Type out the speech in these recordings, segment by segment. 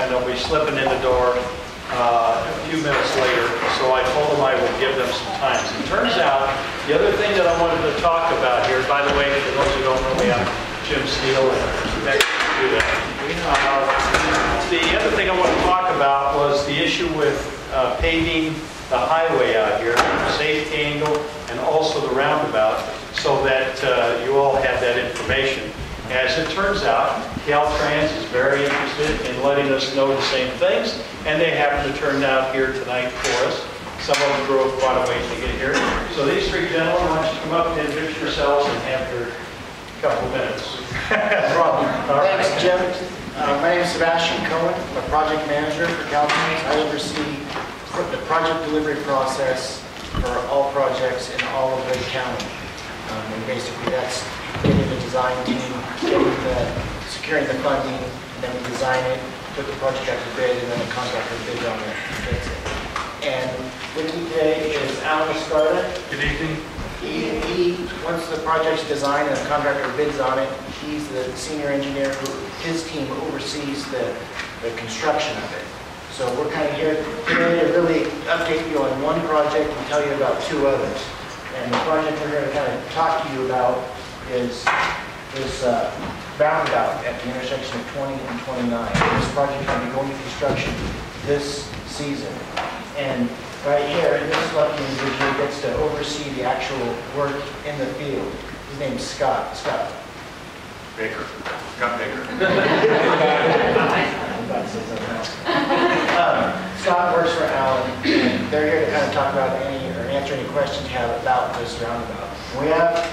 and they'll be slipping in the door a few minutes later. So I told them I would give them some time. It turns out, the other thing that I wanted to talk about here, by the way, for those who don't know me, I'm Jim Steele, and next to do that. The other thing I want to talk about was the issue with paving the highway out here, the safety angle, and also the roundabout, so that you all have that information. As it turns out, Caltrans is very interested in letting us know the same things, and they happen to turn out here tonight for us. Some of them drove quite a ways to get here. So these three gentlemen, why don't you come up and introduce yourselves and have your couple minutes. No problem. Thanks, Jim. My name is Sebastian Cohen. I'm a project manager for Caltrans. I oversee the project delivery process for all projects in all of Lake County. And basically that's getting the design team, securing the funding, and then we design it, put the project out to bid, and then the contractor bids on it and bids it. And with me today is Alan Escarda. Good evening. Once the project's designed and the contractor bids on it, he's the senior engineer who, his team oversees the construction of it. So we're kind of here today to really update you on one project and tell you about two others. And the project we're going to kind of talk to you about is this roundabout at the intersection of 20 and 29. This project is going to be going to construction this season. And right here, this lucky individual gets to oversee the actual work in the field. His name is Scott. Scott Baker. Scott Baker. Scott works for Alan. They're here to kind of talk about answer any questions you have about this roundabout. We have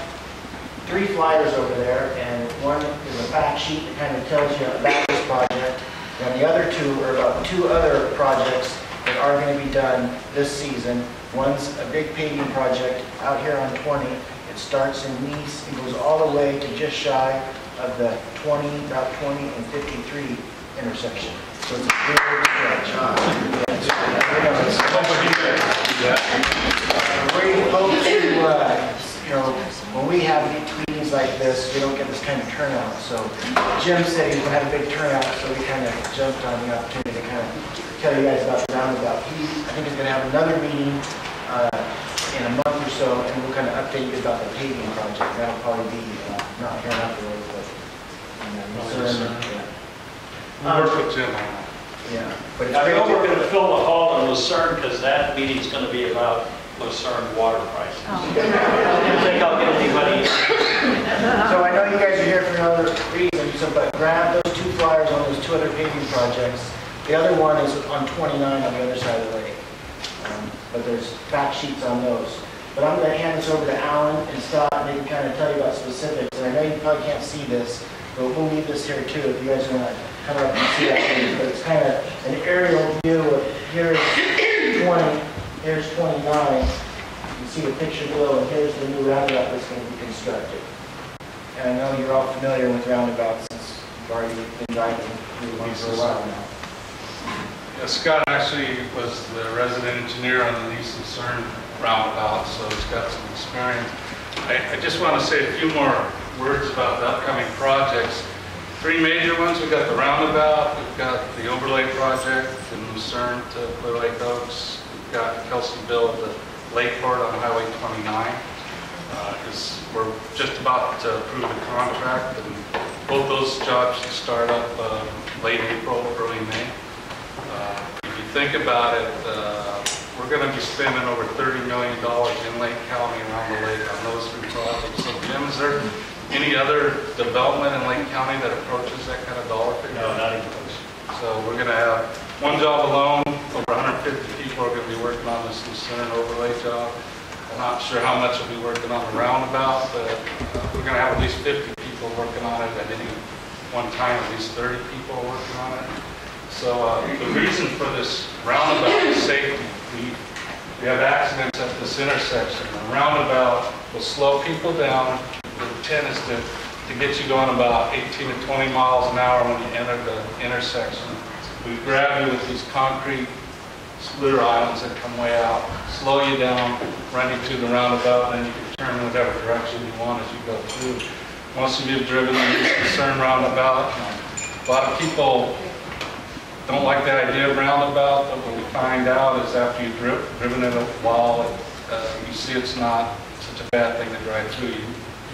3 flyers over there, and one is a fact sheet that kind of tells you about this project, and the other 2 are about 2 other projects that are going to be done this season. One's a big paving project out here on 20. It starts in Nice and goes all the way to just shy of the Route 20 and 53 intersection. So it's a big stretch. We hope to, when we have meetings like this, we don't get this kind of turnout. So Jim said he was going to have a big turnout, so we kind of jumped on the opportunity to kind of tell you guys about the roundabout. I think he's going to have another meeting in a month or so, and we'll kind of update you about the paving project. That'll probably be not here in Upper Lake, but We'll work with Jim on that. yeah. But I know we're going to fill the hall in Lucerne because that meeting's going to be about Lucerne water prices. I don't think I'll get anybody. So I know you guys are here for another reason, but grab those 2 flyers on those 2 other paving projects. The other one is on 29 on the other side of the lake. But there's fact sheets on those. But I'm going to hand this over to Alan and Scott, and they can kind of tell you about specifics. And I know you probably can't see this, but we'll leave this here too if you guys want to come up and see that. But it's kind of an aerial view of here's 20, here's 29. You can see the picture below, and here's the new roundabout that's going to be constructed. And I know you're all familiar with roundabouts since you've already been driving through one for a while now. Yeah, Scott actually was the resident engineer on the Nice Lucerne roundabout, so he's got some experience. I just want to say a few more words about the upcoming projects. 3 major ones. We've got the roundabout, we've got the overlay project in Lucerne to Clear Lake Oaks, we've got Kelseyville at the Lakeport on Highway 29. Because we're just about to approve the contract, and both those jobs should start up late April, early May. If you think about it, we're going to be spending over $30 million in Lake County around the lake on those 3 projects. So Jim, is there any other development in Lake County that approaches that kind of dollar figure? No, not even close. So we're going to have one job alone, over 150 people are going to be working on this Lucerne overlay job. I'm not sure how much we'll be working on the roundabout, but we're going to have at least 50 people working on it at any one time. At least 30 people are working on it. So the reason for this roundabout is safety. We have accidents at this intersection. The roundabout will slow people down. The intent is to get you going about 18 to 20 miles an hour when you enter the intersection. We grab you with these concrete splitter islands that come way out, slow you down, run you through the roundabout, and then you can turn in whatever direction you want as you go through. Most of you have driven the Lucerne roundabout. A lot of people don't like the idea of roundabout, but what we find out is after you've driven it a while, you see it's not such a bad thing to drive through. You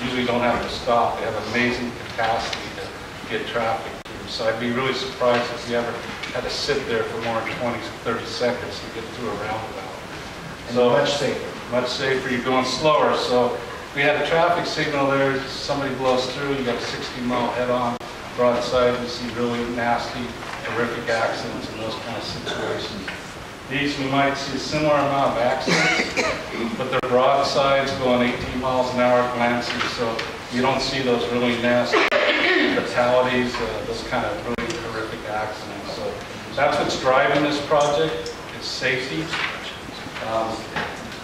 usually don't have to stop. They have amazing capacity to get traffic through. So I'd be really surprised if you ever had to sit there for more than 20, 30 seconds to get through a roundabout. So much safer. Much safer, you're going slower. So we had a traffic signal there, somebody blows through, you got a 60-mile head-on broadside, you see really nasty, horrific accidents in those kind of situations. These, we might see a similar amount of accidents, but they're broadsides going 18 miles an hour glancing, so you don't see those really nasty fatalities, those kind of really horrific accidents. So that's what's driving this project, is safety.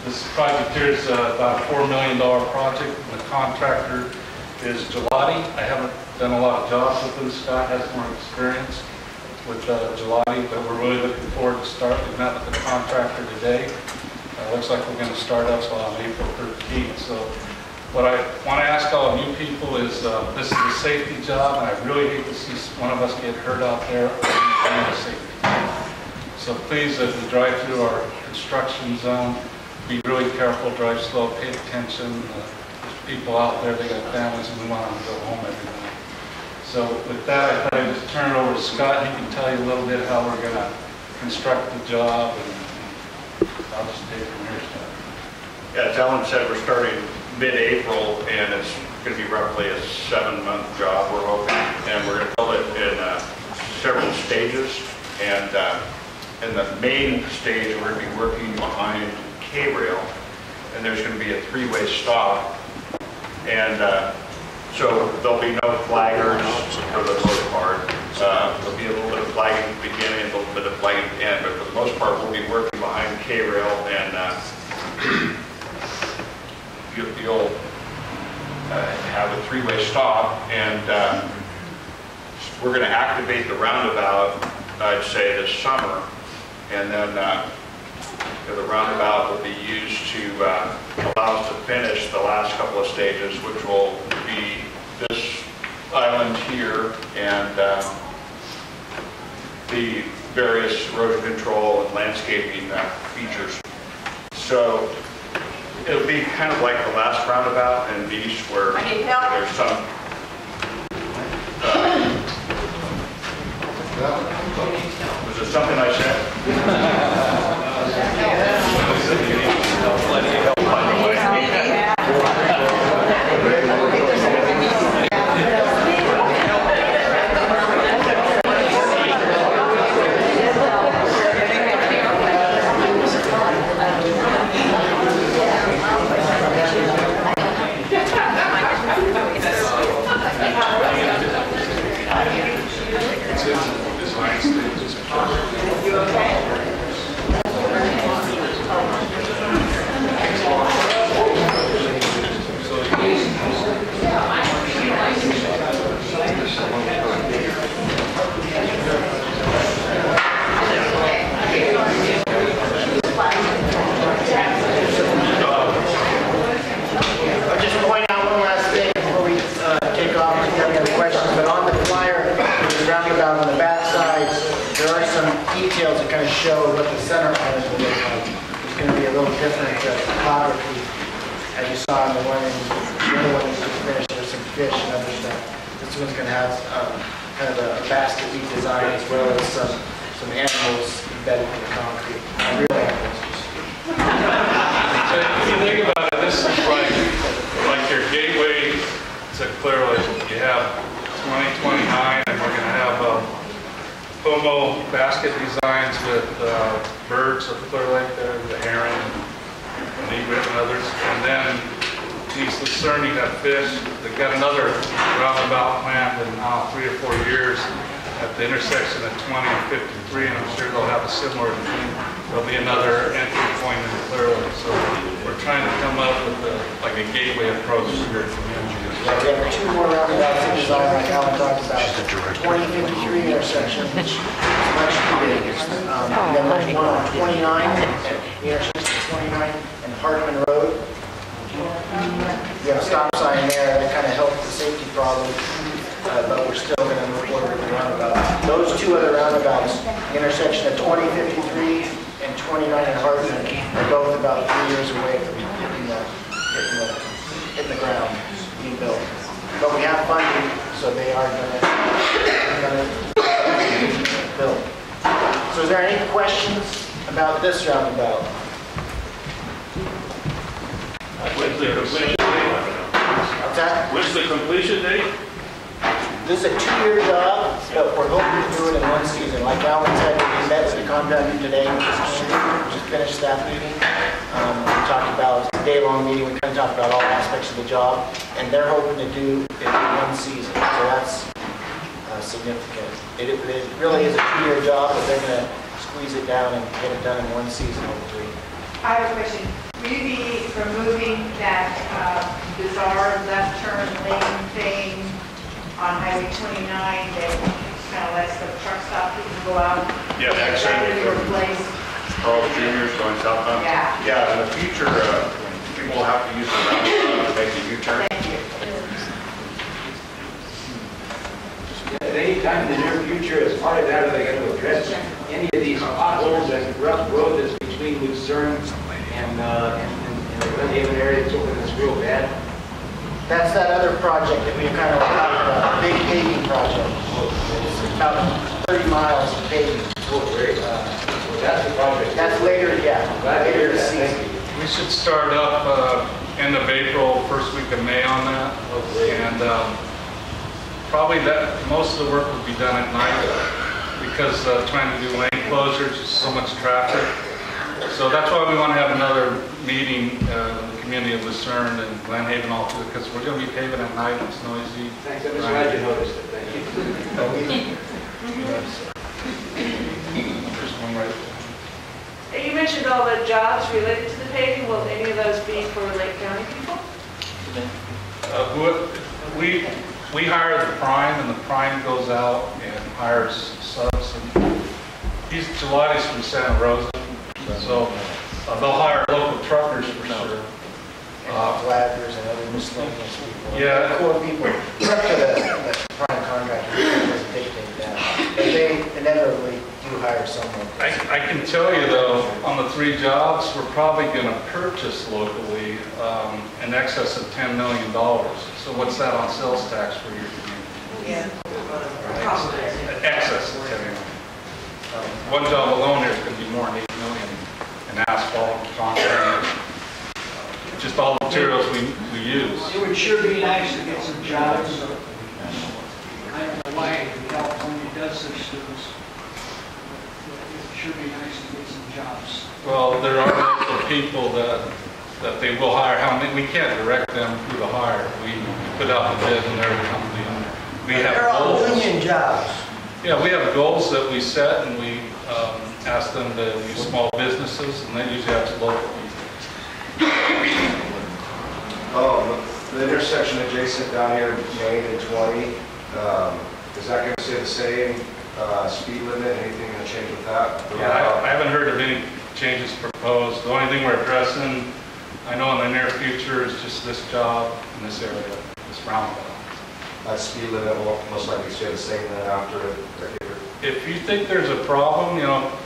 This project here is about a $4 million project, and the contractor is Gelati. I haven't done a lot of jobs with them. Scott has more experience with Gelati, but we're really looking forward to start. We met with the contractor today. Looks like we're going to start up on April 13th. So what I want to ask all of you people is, this is a safety job, and I really hate to see one of us get hurt out there or a safety. So please, as we drive through our construction zone, be really careful, drive slow, pay attention. There's people out there, they got families, and we want them to go home every night. So with that, I thought I'd just turn it over to Scott. He can tell you a little bit how we're going to construct the job, and I'll just take it from here, Scott. Yeah, as Alan said, we're starting mid-April, and it's going to be roughly a 7-month job, we're hoping. And we're going to build it in several stages. And in the main stage, we're going to be working behind K-rail, and there's going to be a 3-way stop. And so there'll be no flaggers for the most part. There'll be a little bit of flagging at the beginning, a little bit of flagging at the end, but for the most part, we'll be working behind K-rail, and you'll have a 3-way stop, and we're going to activate the roundabout, I'd say, this summer, and then the roundabout will be used to allow us to finish the last couple of stages, which will be this island here and the various erosion control and landscaping features. So it'll be kind of like the last roundabout in Niche, where there's some was it something I said? Plenty of help, by the way. Details that kind of show what the center island will look like. It's going to be a little different topography, as you saw in the one in the other one that just finished. There's some fish and other stuff. This one's going to have kind of a basket weave design, as well as some animals embedded in the concrete. Real animals. So if you think about it, this is like your gateway to Clear Lake. You have 2029, and we're going to have Homo basket designs with birds of Clear Lake there, the heron and egret and others. And then East Lucerne, you have fish. They've got another roundabout planned in 3 or 4 years at the intersection of 20 and 53, and I'm sure they'll have a similar thing. There'll be another entry point in Clear Lake. So we're trying to come up with like a gateway approach to your community. We have 2 more roundabouts in design, like Alan talked about. 2053 intersection, which is much too big. Then there's one on 29, the intersection of 29 and Hardeman Road. We have a stop sign there that kind of helps the safety problem. but we're still going to move forward with the roundabout. Those two other roundabouts, the intersection of 2053 and 29 in Hartman, are both about 3 years away from hitting the ground, being built. But we have funding, so they are going to build. So is there any questions about this roundabout? When's the completion date? What's that? When's the completion date? This is a 2-year job, but we're hoping to do it in 1 season. Like Alan said, we met with the contractor today, just finished that meeting. We talked about, it's a day-long meeting, we kind of talked about all aspects of the job, and they're hoping to do it in 1 season. So that's significant. It really is a 2-year job, but they're going to squeeze it down and get it done in 1 season, hopefully. I have a question. Will you be removing that bizarre left turn lane thing on Highway 29 that kind of lets the truck stop people go out? Yeah, Is that going to be replaced? Carl Jr.'s going southbound. Yeah. Yeah, in the future, people will have to use the roundabout to make the U-turn. Thank you. At any time in the near future, as part of that, are they going to address any of these potholes and rough road that's between Lucerne and the Glen Haven area that's over that's real bad? That's that other project that we kind of talked about, a big paving project. It's about 30 miles of paving. Oh, great. That's the project. That's later, yeah, Glad to hear later this that. season. We should start up end of April, first week of May on that. Oh, great. And probably that most of the work will be done at night because trying to do lane closures, just so much traffic. So that's why we want to have another meeting in the community of Lucerne and Glen Haven all through, because we're going to be paving at night, it's noisy. Thanks, I'm just glad you noticed it. Thank you. There's one right there. You mentioned all the jobs related to the paving. Will any of those be for Lake County people? We hire the prime, and the prime goes out and hires subs. And he's Gelati's from Santa Rosa, so they'll hire local truckers for sure. Flaggers and other miscellaneous people. Yeah. Cool people. It's up to the prime contractor, it doesn't dictate that. But they inevitably do hire someone. I can tell you though, on the 3 jobs, we're probably going to purchase locally in excess of $10 million. So what's that on sales tax for your community? Yeah. Excess of $10 million. One job alone here is going to be more than $8 million in asphalt, concrete, just all the materials we use. It would sure be nice to get some jobs. I don't know why California does such things. It would sure be nice to get some jobs. Well, there are local people that they will hire. We can't direct them who to hire. We put out the bid and they're the company. We have They're all goals. union jobs. Yeah, we have goals that we set and we ask them to use small businesses and they usually have to local people. The intersection adjacent down here, Main and 20, is that going to stay the same speed limit? Anything going to change with that? Yeah, I haven't heard of any changes proposed. The only thing we're addressing, I know in the near future, is just this job in this area, this roundabout. That speed limit will most likely stay the same then after it. If you think there's a problem,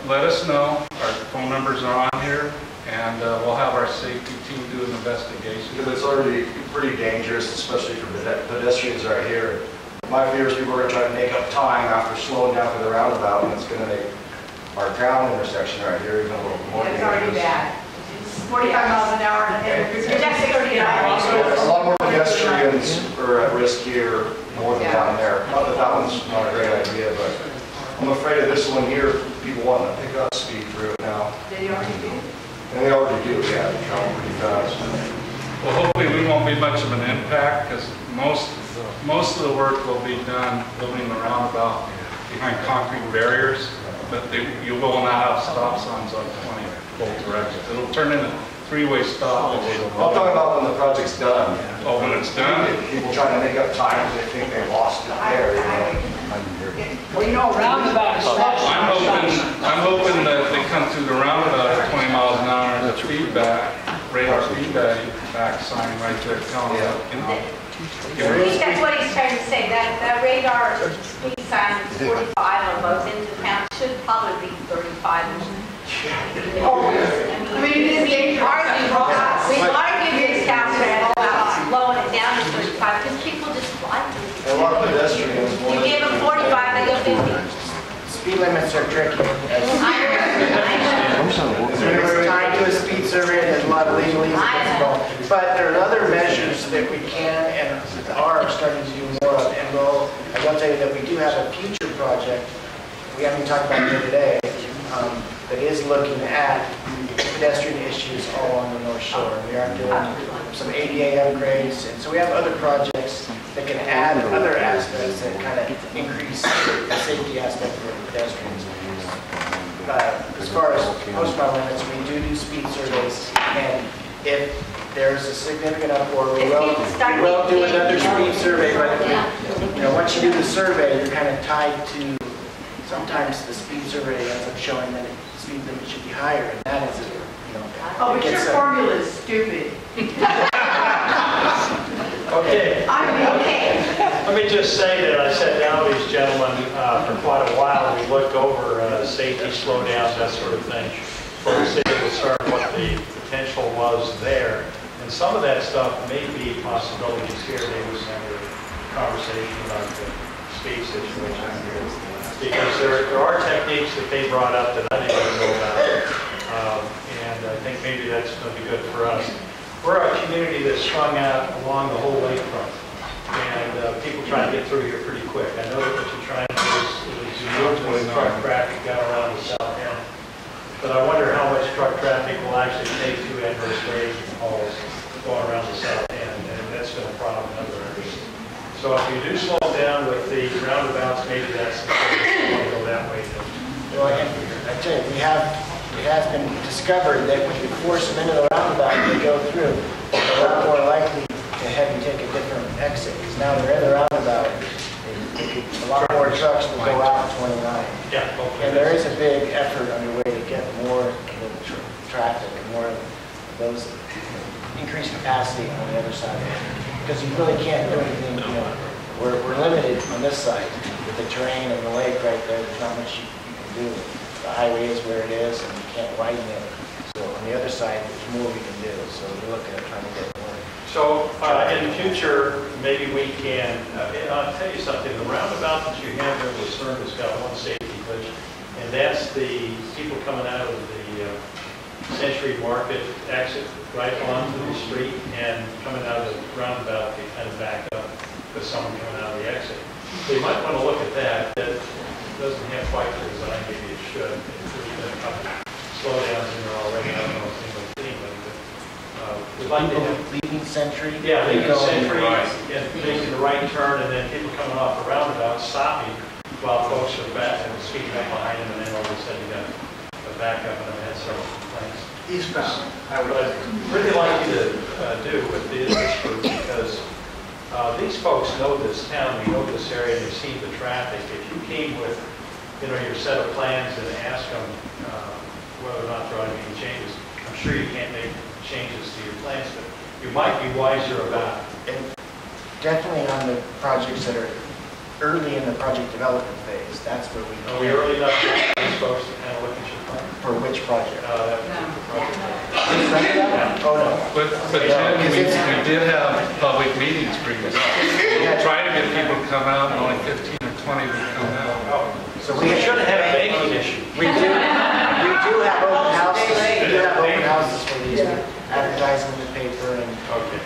let us know. Our phone numbers are on here, and we'll have our safety team do an investigation. Because it's already pretty dangerous, especially for pedestrians right here. My fear is people are going to try to make up time after slowing down for the roundabout, and it's going to make our town intersection right here even a little more dangerous. It's already bad. It's 45 miles an hour and you're just 39. A lot more pedestrians are at risk here more than down there. Not that that one's not a great idea, but I'm afraid of this one here. People want to pick up speed through it now. They already do. And they already do, yeah, they travel pretty fast. Well, hopefully we won't be much of an impact, because most of the work will be done building the roundabout behind concrete barriers, but you will not have stop signs on 20 both directions. It'll turn into three-way stop. I'm talking about when the project's done. Oh, when it's done? People trying to make up time because they think they lost it there, Well, roundabout is I'm hoping that they come through the roundabout at 20 miles an hour and the feedback, radar feedback sign right there telling them, I think that's what he's trying to say, that radar speed sign is 45 on both ends of town, should probably be 35. I mean, we argue this council about slowing it down to 35, because people just like it. A lot of pedestrians. You give them 45, they go 50. Speed limits are tricky. I know. It's tied to a speed survey, there's a lot of legalese involved. But there are other measures that we can and are starting to do more of. And I will tell you that we do have a future project, we haven't talked about it today, that is looking at pedestrian issues all along the North Shore. We are doing some ADA upgrades, and so we have other projects that can add other aspects that kind of increase the safety aspect for pedestrians. As far as post-mile limits, we do speed surveys, and if there's a significant uproar, we will do another speed survey, but once you do the survey, you're kind of tied to, sometimes the speed survey ends up showing that the speed limit should be higher, and that is, Oh, but your formula is stupid. Okay. Okay. Let me just say that I sat down with these gentlemen for quite a while. We looked over safety slowdowns, that sort of thing, for the city of Lucerne, what the potential was there. And some of that stuff may be possibilities here. They was having a conversation about the speed situation here. Because there are techniques that they brought up that I didn't even know about. And I think maybe that's going to be good for us. We're a community that's strung out along the whole lakefront, and people try to get through here pretty quick. I know that what you're trying to do is you move when truck traffic got around the south end, but I wonder how much truck traffic will actually take two adverse grade hauls going around the south end, and that's been a problem in other areas. So if you do slow down with the roundabouts, maybe that's the way to go that way. Well, I tell you, it has been discovered that when you force them into the roundabout and they go through, they're a lot more likely to have you take a different exit. Because now they're in the roundabout, a lot more trucks will go out 29. Yeah. And there is a big effort underway to get more of the traffic and more of those increased capacity on the other side of it. Because you really can't do anything, we're limited on this side with the terrain and the lake right there. There's not much you can do. The highway is where it is, and you can't widen it. So on the other side, there's more we can do. So we're looking at trying to get more. So in the future, maybe we can, I'll tell you something, the roundabout that you have there with Lucerne has got one safety glitch, and that's the people coming out of the Century Market exit right onto the street, and coming out of the roundabout, they kind of back up with someone coming out of the exit. So you might want to look at that. That doesn't have quite the design, maybe it should. There's been a couple slowdowns in there already. I don't know if anyone's seen them, but we'd like to have... Leaving Century? Yeah, leaving Century and making the right turn, and then people coming off the roundabout stopping while folks are back and speeding back behind them, and then all of a sudden you got a backup, and I've had several complaints. Eastbound. I would really like you to do with this group, because these folks know this town, we know this area, and they've seen the traffic. If you came with, your set of plans and ask them whether or not there ought to be any changes, I'm sure you can't make changes to your plans, but you might be wiser about it. And definitely on the projects that are early in the project development phase, that's where we... Are we early enough for these folks to kind of look at your plan? For which project? That was the project. Oh, no. But Jim, we did have public meetings bring this up. We try to get people to come out, and only 15 or 20 would come out. So we should have a banking issue. We do have open houses. We do have open houses for these, advertising in the paper, and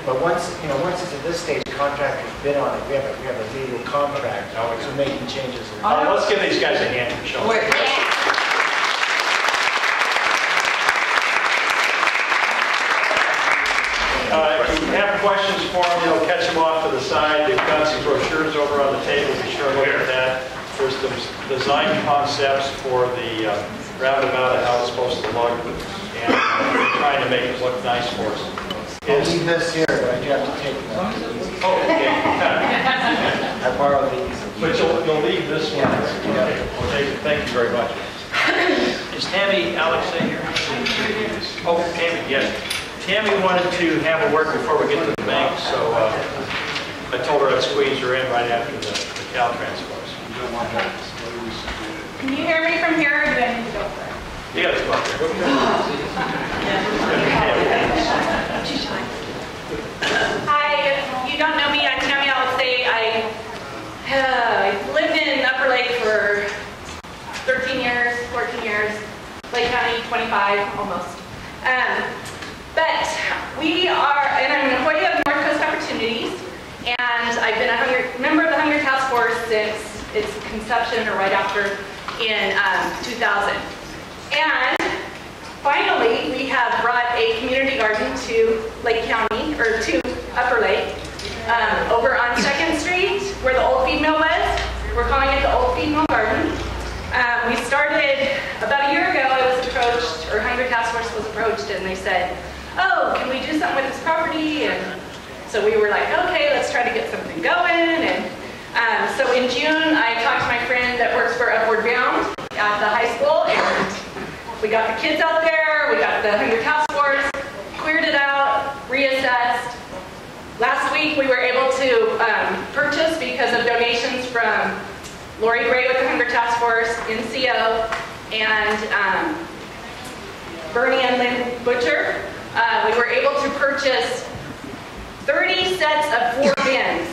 but once it's at this stage, contractors bid on it. We have a legal contract, so making changes. Let's give these guys a hand for showing. If you have questions for them, catch them off to the side. They've got some brochures over on the table. Be sure to look at that. There's the design concepts for the roundabout and how it's supposed to look, and trying to make it look nice for us. I'll leave this here, but I do have to take them. Oh, okay. I borrowed these. But you'll leave this one. Okay, thank you very much. Is Tammy Alex in here? Oh, Tammy, yes. Tammy wanted to have a word before we get to the bank, so I told her I'd squeeze her in right after the Caltrans course. Can you hear me from here, or do I need to go for it? You gotta go up Hi, if you don't know me, I'm Tammy. I would say I lived in Upper Lake for 13 years, 14 years, Lake County 25 almost. But we are, and I'm an employee of North Coast Opportunities, and I've been a member of the Hunger Task Force since its conception, or right after, in 2000. And finally, we have brought a community garden to Lake County, or to Upper Lake, over on 2nd Street, where the old feed mill was. We're calling it the old feed mill garden. We started about a year ago. I was approached, or Hunger Task Force was approached, and they said, "Oh, can we do something with this property?" And so we were like, "Okay, let's try to get something going." And so in June, I talked to my friend that works for Upward Bound at the high school, and we got the kids out there. We got the Hunger Task Force, cleared it out, reassessed. Last week, we were able to purchase because of donations from Lori Gray with the Hunger Task Force, NCO, and Bernie and Lynn Butcher. We were able to purchase 30 sets of 4 bins.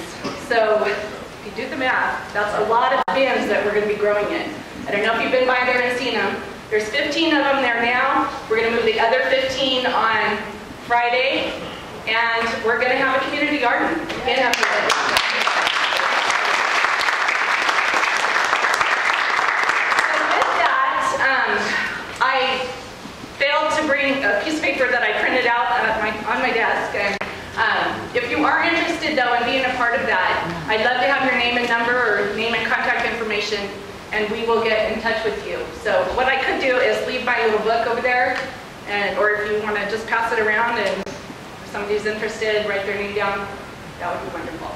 So if you do the math, that's a lot of bins that we're going to be growing in. I don't know if you've been by there and seen them. There's 15 of them there now. We're going to move the other 15 on Friday, and we're going to have a community garden in Upper Lake. I failed to bring a piece of paper that I printed out on my desk. And if you are interested, though, in being a part of that, I'd love to have your name and number, or name and contact information, and we will get in touch with you. So what I could do is leave my little book over there, or if you want to just pass it around, and if somebody's interested, write their name down. That would be wonderful.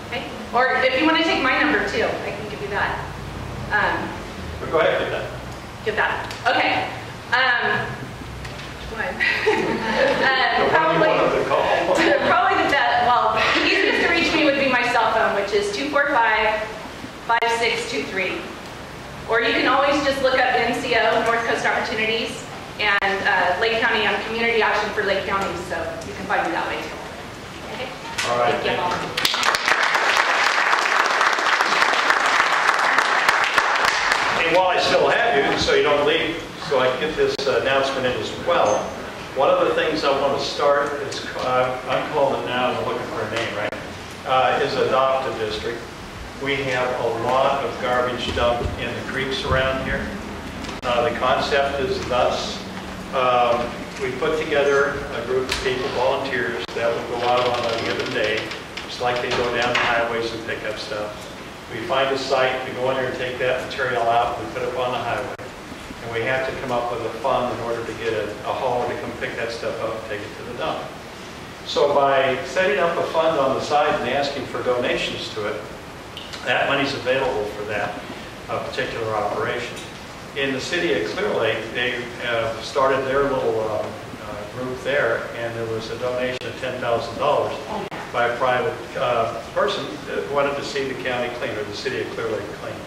Okay? Or if you want to take my number, too, I can give you that. Go ahead, do that. Give that. Okay. What? Probably the best. Well, the easiest to reach me would be my cell phone, which is 245-5623. Or you can always just look up NCO, North Coast Opportunities, and Lake County on Community Action for Lake County, so you can find me that way too. Okay? All right. Thank you. And while I still have you, so you don't leave, so I can get this announcement in as well. One of the things I want to start is, I'm calling it now, I'm looking for a name, right? Is Adopt a District. We have a lot of garbage dumped in the creeks around here. The concept is thus. We put together a group of people, volunteers, that will go out on a given day, just like they go down the highways and pick up stuff. We find a site, we go in there and take that material out, we put it on the highway. And we have to come up with a fund in order to get a hauler to come pick that stuff up and take it to the dump. So by setting up a fund on the side and asking for donations to it, that money's available for that particular operation. In the city of Clear Lake, they started their little group there, and there was a donation of $10,000 by a private person that wanted to see the county clean, or the city of Clear Lake clean.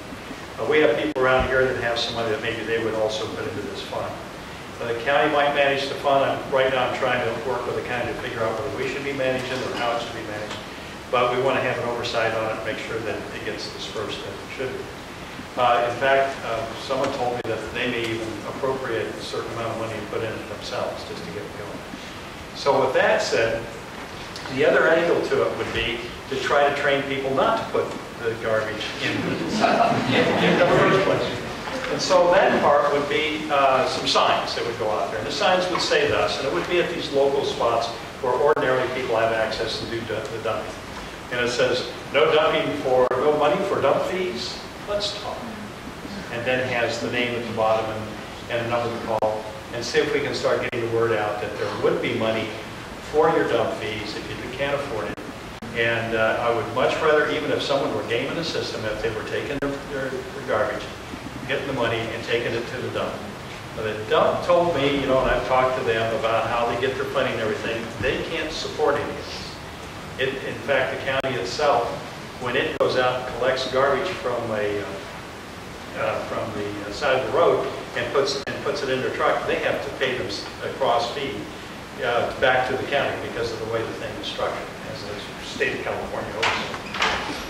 We have people around here that have some money that maybe they would also put into this fund. The county might manage the fund. Right now I'm trying to work with the county to figure out whether we should be managing or how it should be managed. But we want to have an oversight on it, make sure that it gets dispersed as it should be. In fact, someone told me that they may even appropriate a certain amount of money and put in it themselves just to get it going. So with that said, the other angle to it would be to try to train people not to put the garbage in the first place. And so that part would be some signs that would go out there. And the signs would say thus, and it would be at these local spots where ordinarily people have access to do the dumping. And it says, no money for dump fees, let's talk. And then has the name at the bottom and a number to call, and see if we can start getting the word out that there would be money for your dump fees if you can't afford it. And I would much rather, even if someone were gaming the system, if they were taking their garbage, getting the money and taking it to the dump. But the dump told me, and I've talked to them about how they get their funding and everything, they can't support any of this. In fact, the county itself, when it goes out and collects garbage from the side of the road and puts it in their truck, they have to pay them a cross fee back to the county because of the way the thing is structured, as the state of California also.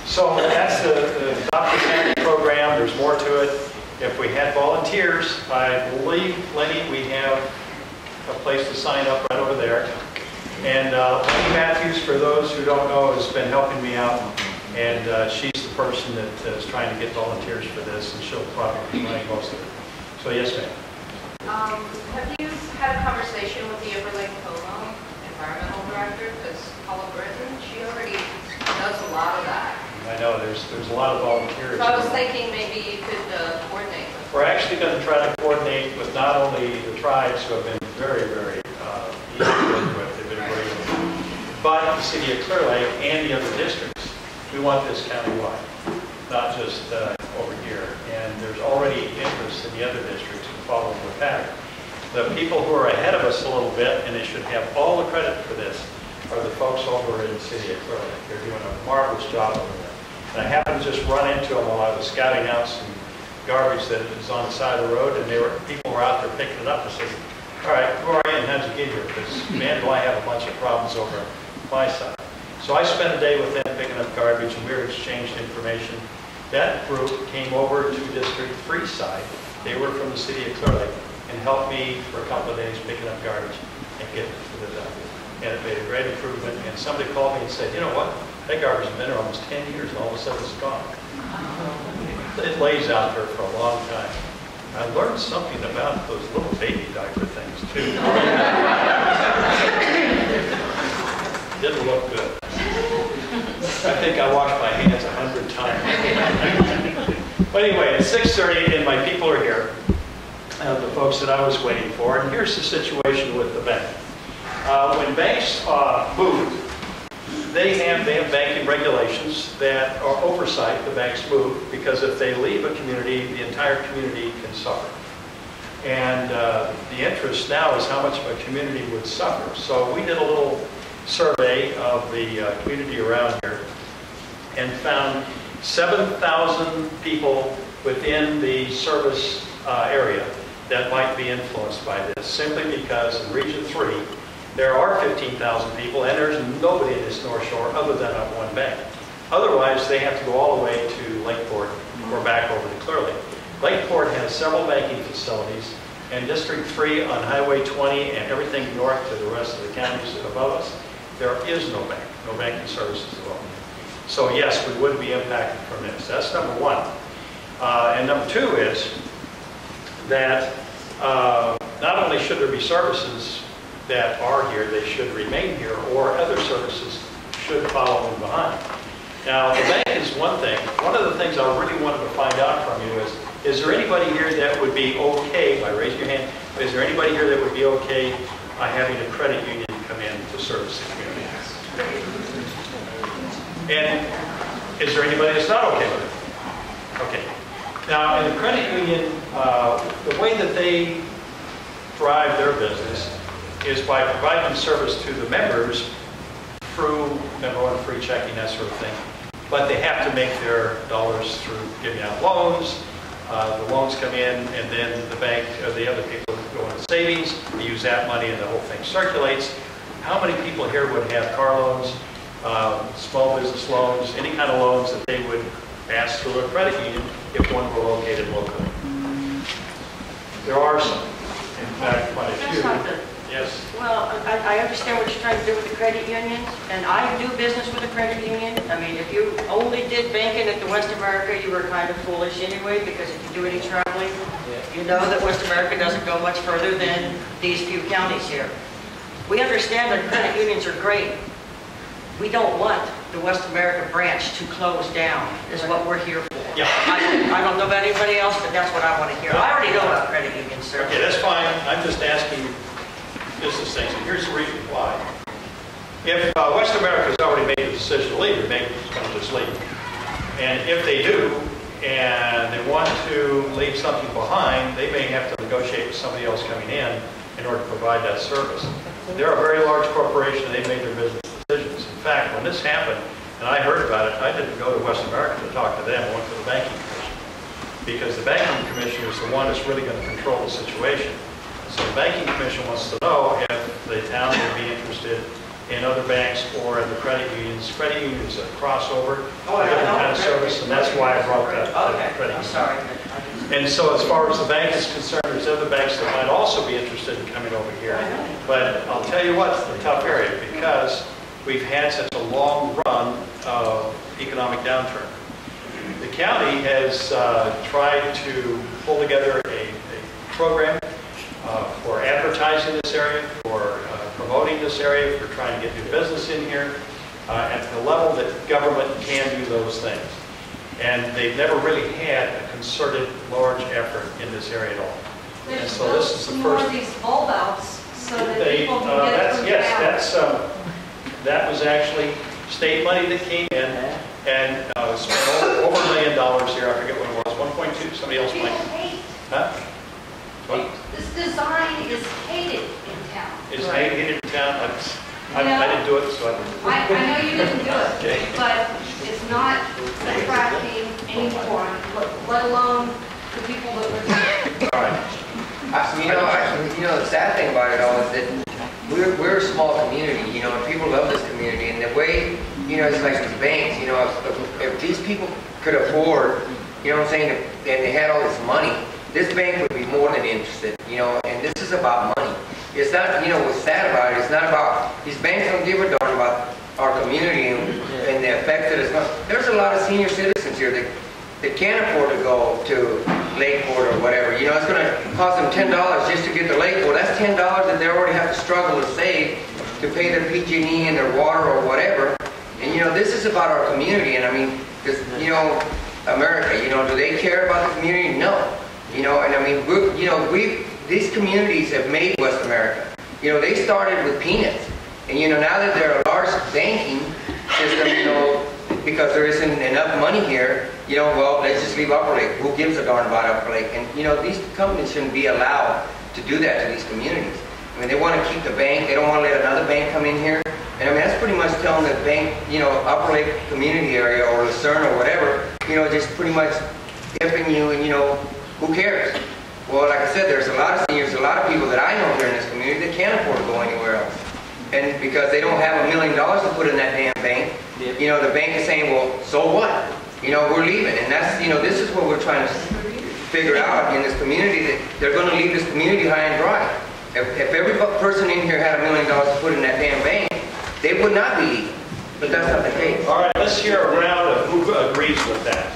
So that's the Adopt a County program. There's more to it. If we had volunteers, I believe, Lenny, we have a place to sign up right over there. And Lenny Matthews, for those who don't know, has been helping me out. And she's the person that is trying to get volunteers for this, and she'll probably be running most of it. So yes, ma'am. Have you had a conversation with the Upper Lake Como environmental director? Because Paula Britton, she already does a lot of that. I know there's a lot of volunteers. So I was thinking maybe you could coordinate with her. We're actually going to try to coordinate with not only the tribes who have been very, very easy to work with, they've been great, but the city of Clear Lake and the other districts. We want this countywide, not just over here. And there's already interest in the other districts to follow the pack. The people who are ahead of us a little bit, and they should have all the credit for this, are the folks over in the city of Clear Lake. They're doing a marvelous job over there. And I happened to just run into them while I was scouting out some garbage that was on the side of the road, and people were out there picking it up and said, all right, who are you and how'd you get here? Because, man, do I have a bunch of problems over on my side. So I spent a day with them picking up garbage, and we were exchanged information. That group came over to District 3 side. They were from the city of Clear Lake and helped me for a couple of days picking up garbage and getting it done. And it made a great improvement. And somebody called me and said, you know what? That garbage has been there almost 10 years, and all of a sudden it's gone. It lays out there for a long time. I learned something about those little baby diaper things, too. Didn't look good. I think I washed my hands 100 times. But anyway, it's 6:30 and my people are here, the folks that I was waiting for. And here's the situation with the bank. When banks move, they have banking regulations that are oversight the banks move, because if they leave a community, the entire community can suffer. And the interest now is how much of a community would suffer. So we did a little survey of the community around here and found 7,000 people within the service area that might be influenced by this, simply because in Region 3 there are 15,000 people and there's nobody in this North Shore other than one bank. Otherwise, they have to go all the way to Lakeport or back over to Clear Lake. Lakeport has several banking facilities, and District 3 on Highway 20 and everything north to the rest of the counties above us, there is no bank, no banking services at all. So yes, we would be impacted from this. That's number one. And number two is that not only should there be services that are here, they should remain here, or other services should follow them behind. Now, the bank is one thing. One of the things I really wanted to find out from you is there anybody here that would be okay, by raising your hand, is there anybody here that would be okay by having a credit union come in to service the community? And is there anybody that's not okay with it? Okay. Now, in the credit union, the way that they drive their business is by providing service to the members through member one free checking, that sort of thing. But they have to make their dollars through giving out loans. The loans come in, and then the bank, or the other people go into savings. They use that money, and the whole thing circulates. How many people here would have car loans, small business loans, any kind of loans that they would pass through a credit union if one were located locally? There are some. In fact, quite a few. Yes. Well, I understand what you're trying to do with the credit unions, and I do business with a credit union. I mean, if you only did banking at the Westamerica, you were kind of foolish anyway, because if you do any traveling, you know that Westamerica doesn't go much further than these few counties here. We understand that credit unions are great. We don't want the Westamerica branch to close down, is what we're here for. Yeah. I don't know about anybody else, but that's what I want to hear. I already know about credit unions, sir. Okay, that's fine. I'm just asking business things, and here's the reason why. If Westamerica has already made the decision to leave, maybe it's going to just leave. And if they do, and they want to leave something behind, they may have to negotiate with somebody else coming in order to provide that service. They're a very large corporation, and they've made their business decisions. In fact, when this happened, and I heard about it, I didn't go to Westamerica to talk to them, I went to the banking commission. Because the banking commission is the one that's really going to control the situation. So the banking commission wants to know if the town would be interested in other banks or in the credit unions. Credit unions are crossover, different kind of service, and that's why I brought that credit union. Sorry. And so as far as the bank is concerned, there's other banks that might also be interested in coming over here. But I'll tell you what, it's a tough area because we've had such a long run of economic downturn. The county has tried to pull together a program for advertising this area, for promoting this area, for trying to get new business in here, at the level that government can do those things. And they've never really had a concerted, large effort in this area at all. And so this is the More first. of these bulb outs so that They, people can get it from yes, town. that was actually state money that came in and spent over $1 million here. I forget what it was, 1.2. Somebody else People might. hate. Huh? What? This design is hated in town. Is hated in town? I didn't do it, so I didn't. I know you didn't do Okay. it, but it's not attracting anyone, let alone the people that live there. All right. The sad thing about it all is that we're a small community, and people love this community. And the way, it's like these banks, if these people could afford, what I'm saying, and they had all this money, this bank would be more than interested, and this is about money. It's not, what's sad about it, it's not about, these banks don't give a darn about our community and the effect that it's going. There's a lot of senior citizens here that can't afford to go to Lakeport or whatever. It's going to cost them $10 just to get to Lakeport. That's $10 that they already have to struggle to save to pay their PG&E and their water or whatever. And this is about our community. And I mean, because America, do they care about the community? No. And I mean, these communities have made Westamerica. They started with peanuts. And now that they're a large banking system, because there isn't enough money here, well, let's just leave Upper Lake. Who gives a darn about Upper Lake? And, these companies shouldn't be allowed to do that to these communities. I mean, they want to keep the bank. They don't want to let another bank come in here. And, I mean, that's pretty much telling the bank, Upper Lake community area or LARSON or whatever, just pretty much tipping you and, who cares? Well, like I said, there's a lot of seniors, a lot of people that I know here in this community that can't afford to go anywhere else. And because they don't have $1 million to put in that damn bank, the bank is saying, well, so what? We're leaving. And that's, this is what we're trying to figure out in this community, that they're going to leave this community high and dry. If every person in here had $1 million to put in that damn bank, they would not be leaving. But that's not the case. All right, let's hear a round of who agrees with that.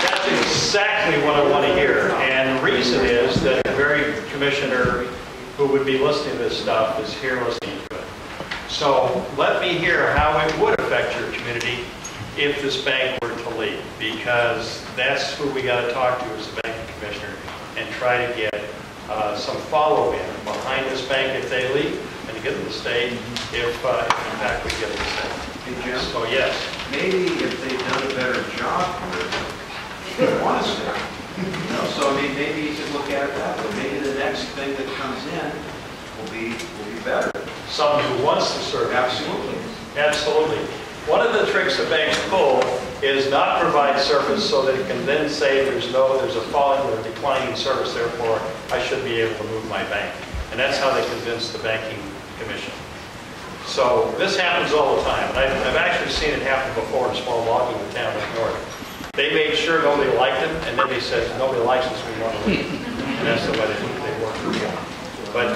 That's exactly what I want to hear. And the reason is that the very commissioner who would be listening to this stuff is here listening to it. So let me hear how it would affect your community if this bank were to leave, because that's who we got to talk to as the banking commissioner and try to get some follow-in behind this bank if they leave, and to get them to stay if in fact we get them to stay. Hey, Jim? So yes. Maybe if they've done a better job here, they want to stay. So I mean, maybe you could look at it that way. Maybe the next thing that comes in will be better. Someone who wants to serve. Absolutely. Absolutely. One of the tricks the banks pull is not provide service so that it can then say there's a falling or a declining service, therefore I should be able to move my bank. And that's how they convince the banking commission. So this happens all the time. And I've actually seen it happen before in small logging in town up north. They made sure nobody liked them, and then they said, nobody likes us, we want to leave. And that's the way they work. But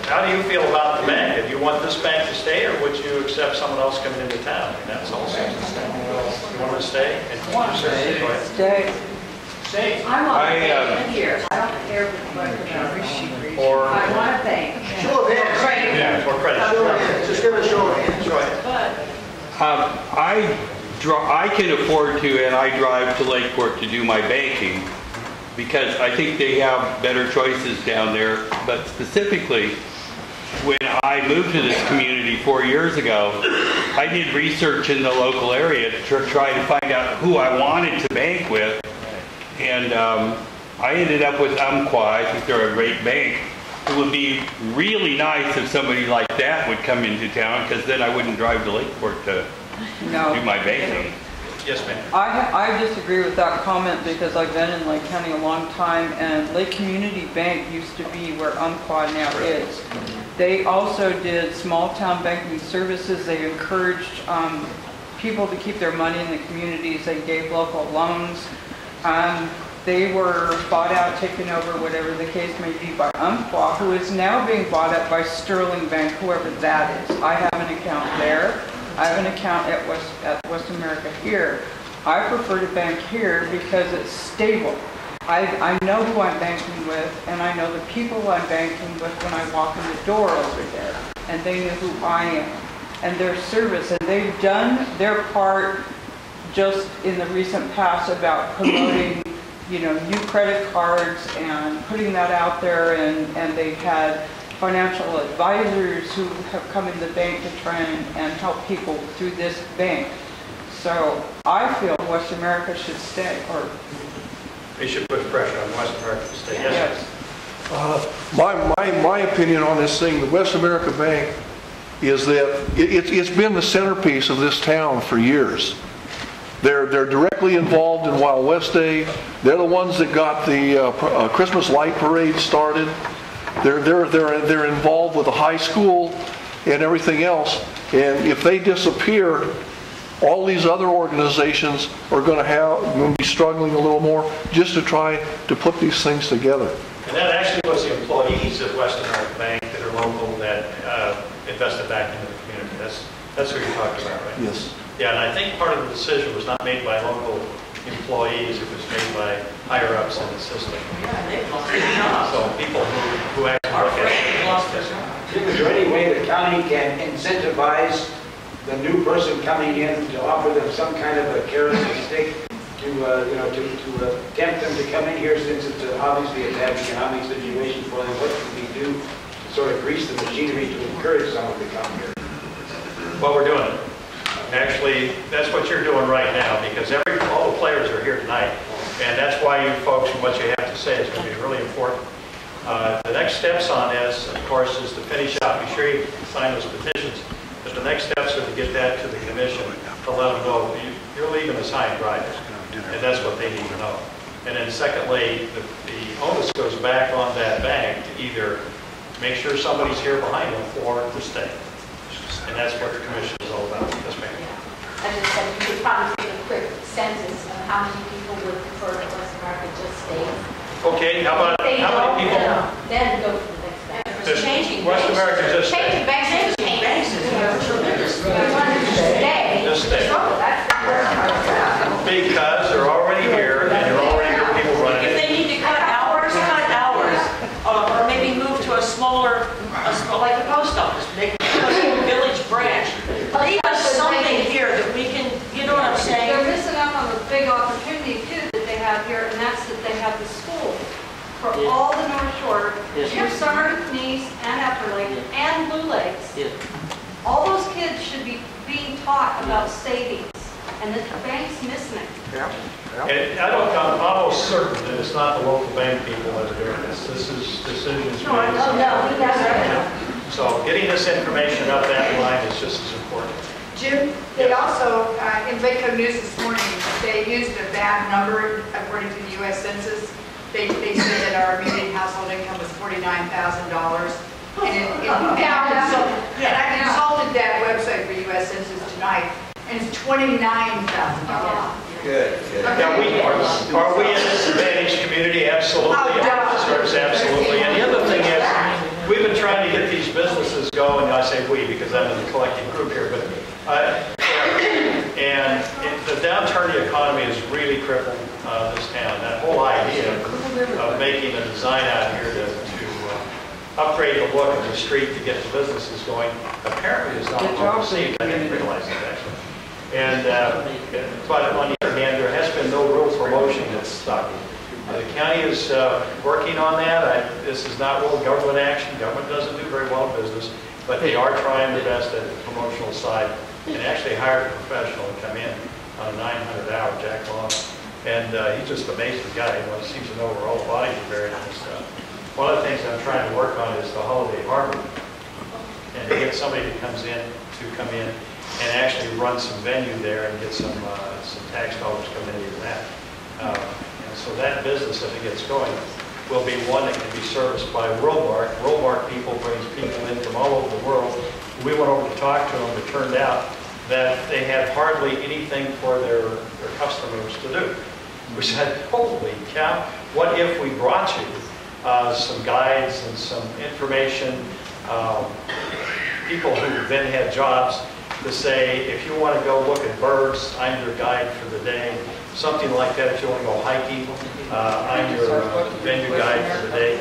how do you feel about the bank? Do you want this bank to stay, or would you accept someone else coming into town? I mean, that's also, you want to stay? And go ahead. Stay. Stay. I want to bank in here. I don't care what Or I want to bank. Show of hands. Credit. yeah, or credit. Show of hands. Just give a show of hands. Go ahead. I can afford to, and I drive to Lakeport to do my banking because I think they have better choices down there. But specifically, when I moved to this community 4 years ago, I did research in the local area to try to find out who I wanted to bank with. And I ended up with Umpqua. I think they're a great bank. it would be really nice if somebody like that would come into town, because then I wouldn't drive to Lakeport to do my banking. Yes, ma'am. I disagree with that comment because I've been in Lake County a long time, and Lake Community Bank used to be where Umpqua now is. They also did small town banking services. They encouraged people to keep their money in the communities. They gave local loans. They were bought out, taken over, whatever the case may be, by Umpqua, who is now being bought up by Sterling Bank, whoever that is. I have an account there. I have an account at Westamerica here. I prefer to bank here because it's stable. I know who I'm banking with, and I know the people I'm banking with when I walk in the door over there, and they know who I am and their service, and they've done their part just in the recent past about promoting, you know, new credit cards and putting that out there, and they've had financial advisors who have come in the bank to try and help people through this bank. So I feel Westamerica should stay, or We should put pressure on Westamerica to stay. Yes. My opinion on this thing, the Westamerica Bank, is that it's been the centerpiece of this town for years. They're directly involved in Wild West Day. They're the ones that got the Christmas light parade started. They're involved with the high school and everything else. And if they disappear, all these other organizations are going to be struggling a little more just to try to put these things together. And that actually was the employees of Westamerica Bank that are local that invested back into the community. That's who you're talking about, right? Yes. Yeah, and I think part of the decision was not made by local employees, it was made by higher-ups in the system. Yeah, they've lost their jobs. So people who actually look at it. Lost their jobs. Is there any way the county can incentivize the new person coming in to offer them some kind of a carrot and stick to tempt them to come in here, since it's obviously a bad economic situation for them? What can we do to sort of grease the machinery to encourage someone to come here? Well, we're doing it. Actually, that's what you're doing right now, because all the players are here tonight, and that's why you folks and what you have to say is going to be really important. The next steps on this, of course, is to finish out. Be sure you sign those petitions, but the next steps are to get that to the commission to let them know you're leaving us high and dry, and that's what they need to know. And then secondly, the onus goes back on that bank to either make sure somebody's here behind them or to stay. And that's what the commission is all about. Yes, ma'am. I just said you could probably take a quick census of how many people would prefer that Westamerica just stays. Okay, how many people? Then go to the next bank. Just Changing Westamerica just Changing banks is banks is tremendous. We want to stay. Just stay. So that's the first part. Because they're already here and you're already got people running If it. they need to cut hours, or maybe move to a smaller, like the post office, make a village branch. Leave us something here that we can, you know what I'm saying? They're missing out on the big opportunity too that they have here, and that's that they have the school for all the North Shore, Summer, Nice, and Upper Lake, and Blue Lakes. All those kids should be being taught about savings, and the bank's missing it. And I'm almost certain that it's not the local bank people that are doing this. This is decisions made. So getting this information up that line is just as important. Jim, they also, in Waco News this morning, they used a bad number according to the U.S. Census. They said that our median household income was $49,000. And I consulted that website for U.S. Census tonight, and it's $29,000. Good. Now, are we a disadvantaged community? Absolutely. Absolutely. And the other thing is, we've been trying to get these businesses going. I say we because I'm in the collective group here, but the downturn in the economy has really crippled this town. That whole idea of making a design out here to upgrade the look of the street to get the businesses going apparently is not well received. I didn't realize that actually. And but on the other hand, there has been no real promotion that's stuck. The county is working on that. This is not real government action. Government doesn't do very well in business, but they are trying their best at the promotional side and actually hired a professional to come in on a 900-hour Jack Long. And he's just an amazing guy. He seems to know where all the bodies are buried and stuff. one of the things I'm trying to work on is the holiday harbor. And to get somebody that comes in, to come in and actually run some venue there and get some tax dollars coming into that. And so that business, if it gets going, will be one that can be serviced by WorldMark. WorldMark people brings people in from all over the world. We went over to talk to them. It turned out that they had hardly anything for their customers to do. We said, holy cow, what if we brought you some guides and some information, people who then had jobs to say, if you want to go look at birds, I'm your guide for the day. Something like that, if you want to go hiking, I'm your venue guide for the day.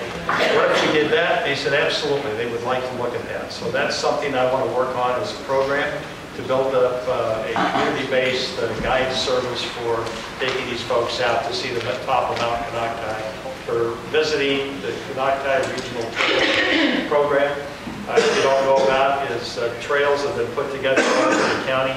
What if we did that? They said, absolutely, they would like to look at that. So that's something I want to work on as a program, to build up a community-based guide service for taking these folks out to see the top of Mount Canocti, for visiting the Canocti Regional Trail Program. If you don't know about is trails that have been put together by the county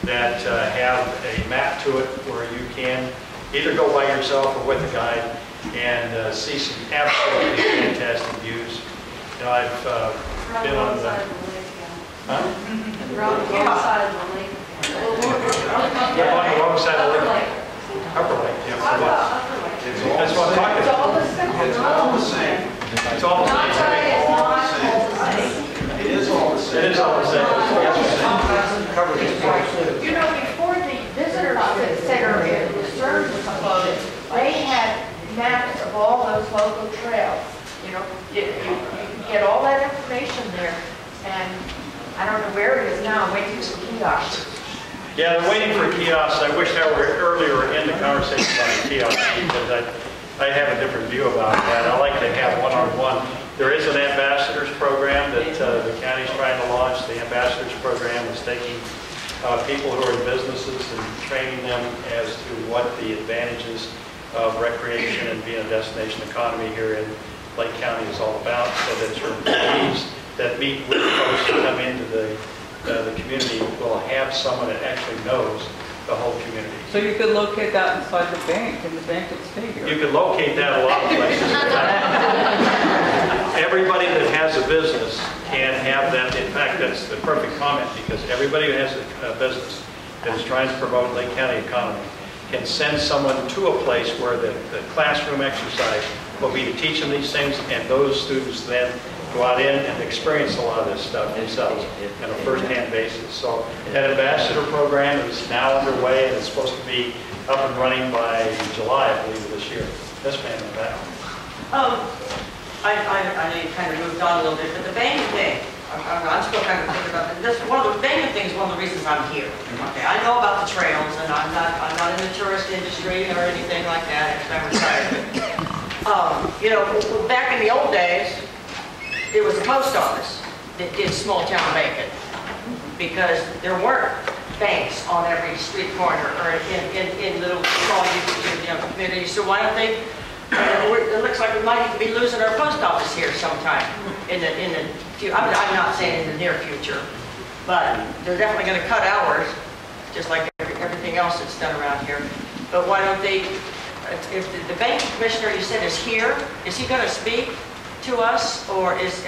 that have a map to it where you can either go by yourself or with a guide and see some absolutely fantastic views. You know, I've been on the... Huh? Around the wrong side of the lake. Yeah, on the wrong side of the lake. Upper Lake, yeah. That's what I'm talking about. It's all the same. It's all the same. It is all the same. It is all the same. You know, before the visitor center in Lucerne was closed, they had maps of all those local trails. You know, you can get all that information there, and I don't know where it is now, waiting for some kiosks. Yeah, they're waiting for kiosks. I wish I were earlier in the conversation about the kiosks because I have a different view about that. I like to have one-on-one. There is an ambassadors program that the county's trying to launch. The ambassadors program is taking people who are in businesses and training them as to what the advantages of recreation and being a destination economy here in Lake County is all about, so that your employees that meet with folks who come into the community will have someone that actually knows the whole community. So you could locate that inside the bank, and the bank would stay here. You could locate that a lot of places. Everybody that has a business can have that. In fact, that's the perfect comment, because everybody who has a business that is trying to promote Lake County economy can send someone to a place where the classroom exercise will be to teach them these things, and those students then go out in and experience a lot of this stuff themselves on a first-hand basis. So that ambassador program is now underway, and it's supposed to be up and running by July, I believe, of this year. Yes, ma'am, in that. I know you kind of moved on a little bit, but the banking thing, I'm still kind of thinking about this. The banking thing is one of the reasons I'm here. Okay, I know about the trails, and I'm not in the tourist industry or anything like that. I'm retired. You know, back in the old days, it was the post office that did small town banking, because there weren't banks on every street corner or in little small communities. So why don't they? It looks like we might even be losing our post office here sometime in the future. I'm not saying in the near future, but they're definitely going to cut hours, just like everything else that's done around here. But why don't they? If the banking commissioner you said is here, is he going to speak to us, or is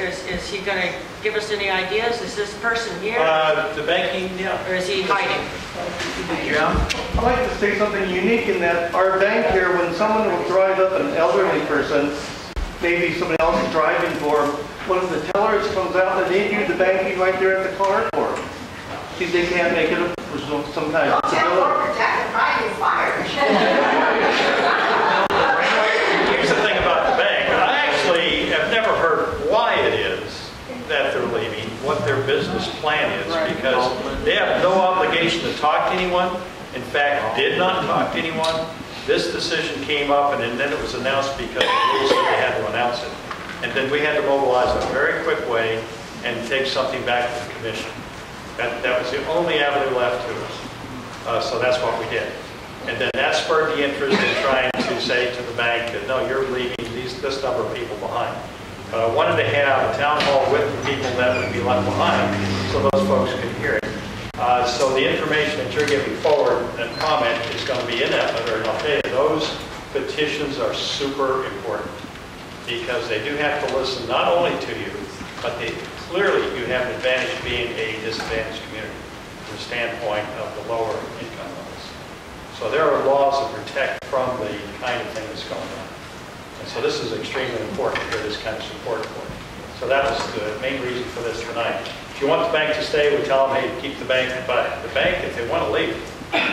he going to give us any ideas? Is this person here? The banking, yeah. Or is he hiding? Jim? I'd like to say something unique in that our bank here, when someone will drive up an elderly person, maybe somebody else is driving for them, one of the tellers comes out and they do the banking right there at the car for them. See, they can't make it up for some kind of disability. Here's the thing about the bank. I actually have never heard why it is that they're leaving, what their business plan is, because they have no obligation to talk to anyone. In fact, did not talk to anyone. This decision came up, and then it was announced because the rules said they had to announce it. And then we had to mobilize in a very quick way and take something back to the commission. That was the only avenue left to us. So that's what we did. And then that spurred the interest in trying to say to the bank that, no, you're leaving this number of people behind. But I wanted to have a town hall with the people that would be left behind so those folks could hear it. So the information that you're giving forward and comment is going to be in that letter. And I'll tell you, those petitions are super important. because they do have to listen not only to you, but clearly you have an advantage being a disadvantaged community from the standpoint of the lower income levels. So there are laws that protect from the kind of thing that's going on. And so this is extremely important to hear this kind of support for you. So that was the main reason for this tonight. If you want the bank to stay, we tell them, hey, keep the bank. But the bank, if they want to leave,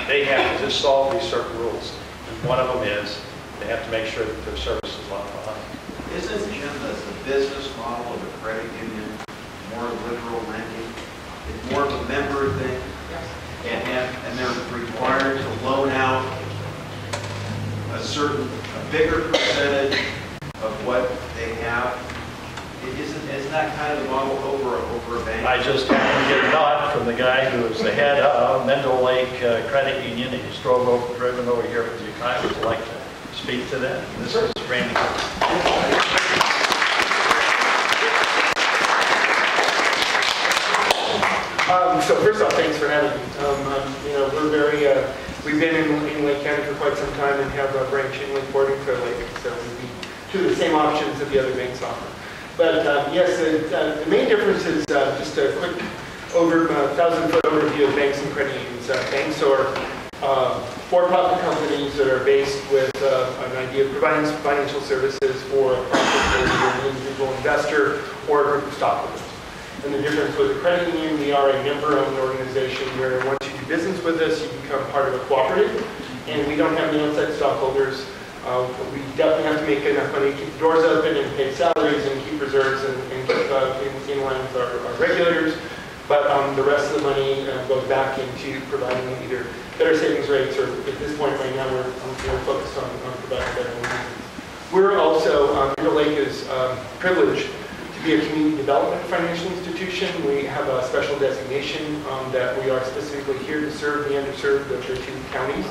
they have to just solve these certain rules. And one of them is they have to make sure that their service is left behind. Isn't, Jim, the business model of a credit union more liberal lending? It's more of a member thing? And they're required to loan out a bigger percentage of what they have? Isn't that kind of the model over a bank? I just happened to get a nod from the guy who is the head of Mendel Lake Credit Union. He's driven over here with you. I would like to speak to that. This is Randy. So first off, thanks for having me. We're very, we've been in Lake County for quite some time and have a branch in Lake Port and Clear Lake, so we do the same options that the other banks offer. But yes, the main difference is just a quick 1,000-foot overview of banks and credit unions. Banks are for-profit companies that are based with an idea of providing financial services for a profit for an individual investor or a group of stockholders. And the difference with a credit union, we are a member-owned organization where once you do business with us, you become part of a cooperative, and we don't have any outside stockholders. We definitely have to make enough money to keep the doors open and pay salaries and keep reserves and keep in line with our regulators. But the rest of the money goes back into providing either better savings rates, or at this point right now, we're focused on providing better loans. We're also, Mendel Lake is privileged to be a community development financial institution. We have a special designation that we are specifically here to serve the underserved of the two counties,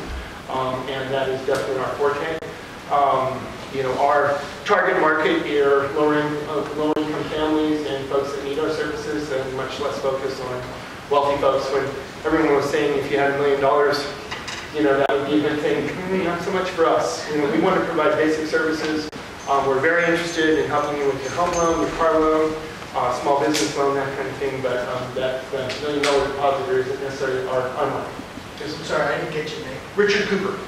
and that is definitely our forte. Our target market are lower-income families and folks that need our services, and much less focus on wealthy folks. When everyone was saying if you had $1 million, that would be a good thing. Not so much for us. We want to provide basic services. We're very interested in helping you with your home loan, your car loan, small business loan, that kind of thing, but that $1 million depositor isn't necessarily our mine. I'm sorry, I didn't get your name. Richard Cooper.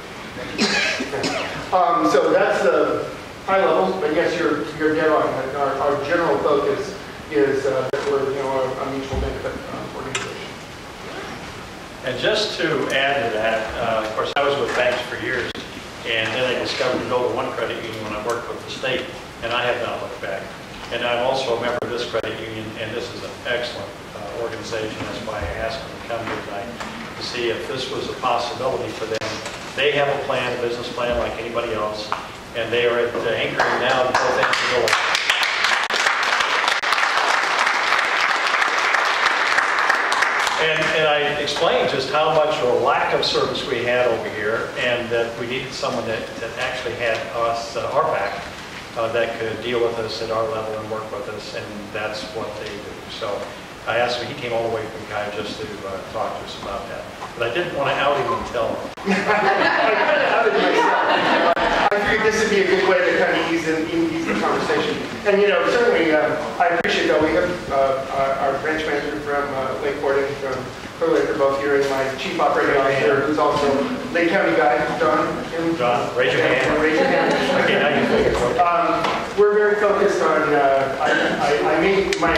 So that's the high level, but yes, you're dead on. Our general focus is that we're a mutual benefit organization. And just to add to that, of course, I was with banks for years, and then I discovered the Golden One Credit Union when I worked with the state, and I have not looked back. And I'm also a member of this credit union, and this is an excellent organization. That's why I asked them to come here tonight to see if this was a possibility for them. They have a plan, a business plan like anybody else, and they are anchoring now to both ends of the lake. And I explained just how much of a lack of service we had over here, and that we needed someone that actually had us, our back, that could deal with us at our level and work with us, and that's what they do. So I asked him, he came all the way from Guy just to talk to us about that. But I didn't want to out him and tell him. I kind of outed myself. I figured this would be a good way to kind of ease the conversation. And certainly, I appreciate that we have our branch manager from Lake Port and from Clear Lake are both here, and my chief operating officer, who's also Lake County guy, John. John, raise your hand. Raise your hand. Okay, now you figure. We're very focused on. I make my